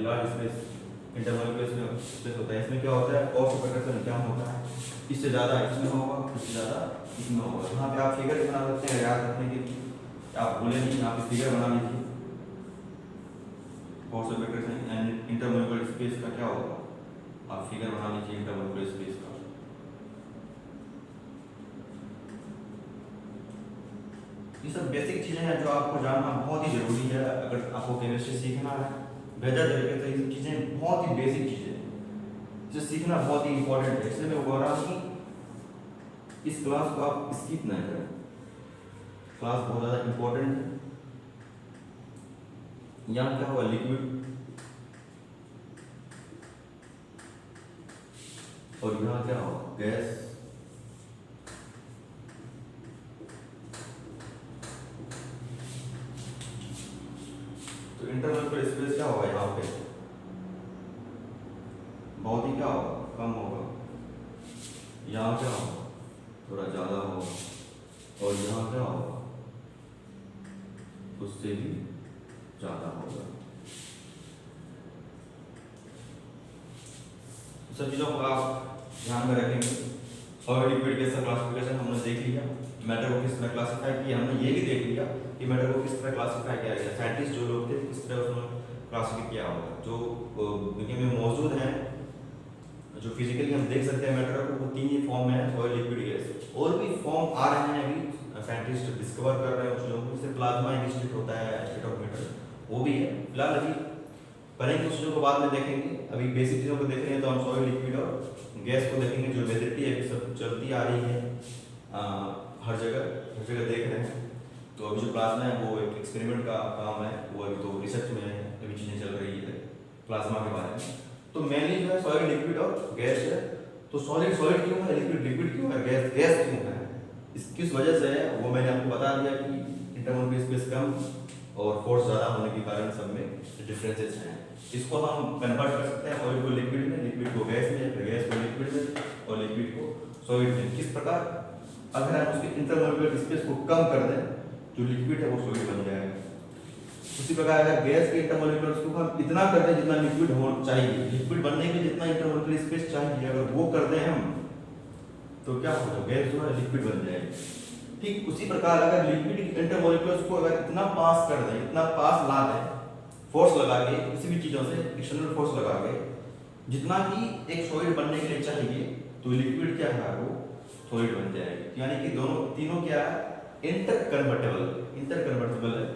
large space intermolecular space होता है। इसमें क्या होता है, फोर्स ऑफ अट्रैक्शन क्या होता है, इससे ज़्यादा इसमें होगा, इससे ज़्यादा इसमें होगा। यहाँ पे आप फिगर बना सकते हैं, याद रखने के लिए आप भूलें नहीं, यहाँ पे फिगर बना लीजिए। Force of attraction and intermolecular space का क्या होगा, आप फिगर बना लीजिए इंटरमोलिकुलर स्पेस का। ये सब बेसिक चीजें हैं जो आपको जानना बहुत ही जरूरी है अगर आपको केमिस्ट्री सीखना है बेहतर तरीके से। ये सब चीजें बहुत ही बेसिक चीजें हैं, इसे सीखना बहुत ही इंपॉर्टेंट है। इसलिए मैं बोल रहा हूँ कि इस क्लास को आप स्किप ना करें, क्लास बहुत ज़्यादा इंपॉर्टेंट है। यहाँ क्या हुआ, लिक्विड, और यहाँ क्या हुआ, गैस। तो इंटरमोलिकुलर स्पेस क्या होगा, यहाँ पे बहुत ही क्या होगा, कम होगा। यहाँ क्या होगा, थोड़ा ज़्यादा होगा, और यहाँ क्या होगा, उससे भी ज़्यादा होगा। सब चीज़ों को आप ध्यान में रखेंगे। सॉलिड लिक्विड गैस का क्लासिफिकेशन हमने देख लिया, मैटर को किस तरह क्लासिफाई किया, हमने ये भी देख लिया कि मैटर को किस तरह क्लासिफाई किया गया, साइंटिस्ट जो लोग थे किस तरह उसमें क्लासिफाई किया होगा। जो दुनिया में मौजूद हैं, जो फिजिकली हम देख सकते हैं मैटर को, वो तीन ही फॉर्म में है, सॉलिड लिक्विड गैस। और भी फॉर्म आ रहे हैं, अभी साइंटिस्ट डिस्कवर कर रहे हैं उस चीज़ों को। जैसे प्लाज्मा एक स्टेट होता है, स्टेट ऑफ मैटर, वो भी है। फिलहाल अभी पढ़ेंगे उस चीज़ों को, बाद में देखेंगे। अभी बेसिक चीज़ों को देख रहे हैं तो हम सॉलिड लिक्विड और गैस को देखेंगे। जो वेदिटी है सब चलती आ रही है, हर जगह देख रहे हैं। तो अभी जो प्लाज्मा है वो एक एक्सपेरिमेंट का काम है, वो अभी तो रिसर्च में है, अभी चीज़ें चल रही है प्लाज्मा के बारे में। तो मेनली जो है सॉलिड लिक्विड और गैस है। तो सॉलिड क्यों है, लिक्विड क्यों है, गैस क्यों है, किस वजह से है, वो मैंने आपको बता दिया कि इंटरमोलिकुलर स्पेस कम और फोर्स ज़्यादा होने के कारण सब में डिफरेंसेस हैं। इसको हम कन्वर्ट कर सकते हैं, सॉलिड को लिक्विड में, लिक्विड को गैस में, फिर गैस को लिक्विड में, और लिक्विड को सॉलिड में। किस प्रकार अगर हम उसके इंटरमोलिकुलर स्पेस को कम कर दें, जो लिक्विड है वो सॉलिड बन जाएगा। उसी प्रकार अगर गैस के इंटरमोलिकुलर स्पेस को हम इतना कर दें जितना लिक्विड हो चाहिए, लिक्विड बनने के लिए जितना इंटरमोलिकुलर स्पेस चाहिए, अगर वो कर दें हम, तो क्या होगा, गैस जो है लिक्विड बन जाएगी। ठीक उसी प्रकार अगर लिक्विड इंटरमोलिकुलर्स को अगर इतना पास कर दें, इतना पास ला दें, फोर्स लगा के, किसी भी चीज़ों से एक्सटर्नल फोर्स लगा के, जितना कि एक सॉलिड बनने के लिए चाहिए, तो लिक्विड क्या है, वो सॉलिड बन जाएगी। यानी कि दोनों तीनों क्या है, इंटर कन्वर्टेबल है।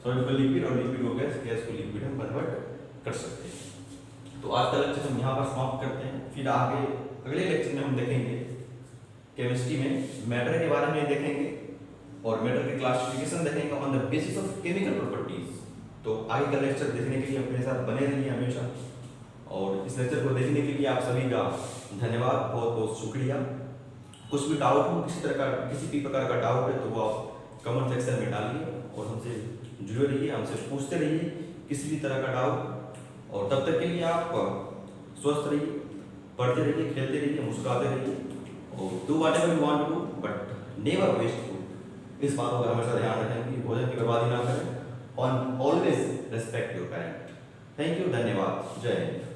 सॉलिड को लिक्विड और लिक्विड को गैस, गैस को लिक्विड हम कन्वर्ट कर सकते हैं। तो आज का लेक्चर हम यहाँ पर समाप्त करते हैं। फिर आगे अगले लेक्चर में हम देखेंगे केमिस्ट्री में मैटर के बारे में देखेंगे और मैटर की क्लासिफिकेशन देखेंगे on the basis of chemical properties. तो आगे का लेक्चर देखने के लिए अपने साथ बने रहिए हमेशा, और इस लेक्चर को देखने के लिए आप सभी का धन्यवाद, बहुत बहुत शुक्रिया। कुछ भी डाउट हो, किसी भी प्रकार का डाउट है तो वो आप कमेंट सेक्शन में डालिए और हमसे जुड़े रहिए, हमसे पूछते रहिए किसी भी तरह का डाउट। और तब तक के लिए आप स्वस्थ रहिए, पढ़ते रहिए, खेलते रहिए, मुस्कुराते रहिए और do whatever you want to do but never waste food. इस बात का हमेशा ध्यान रखें कि भोजन की बर्बादी ना करें और always respect your parent. Thank you, धन्यवाद, जय हिंद।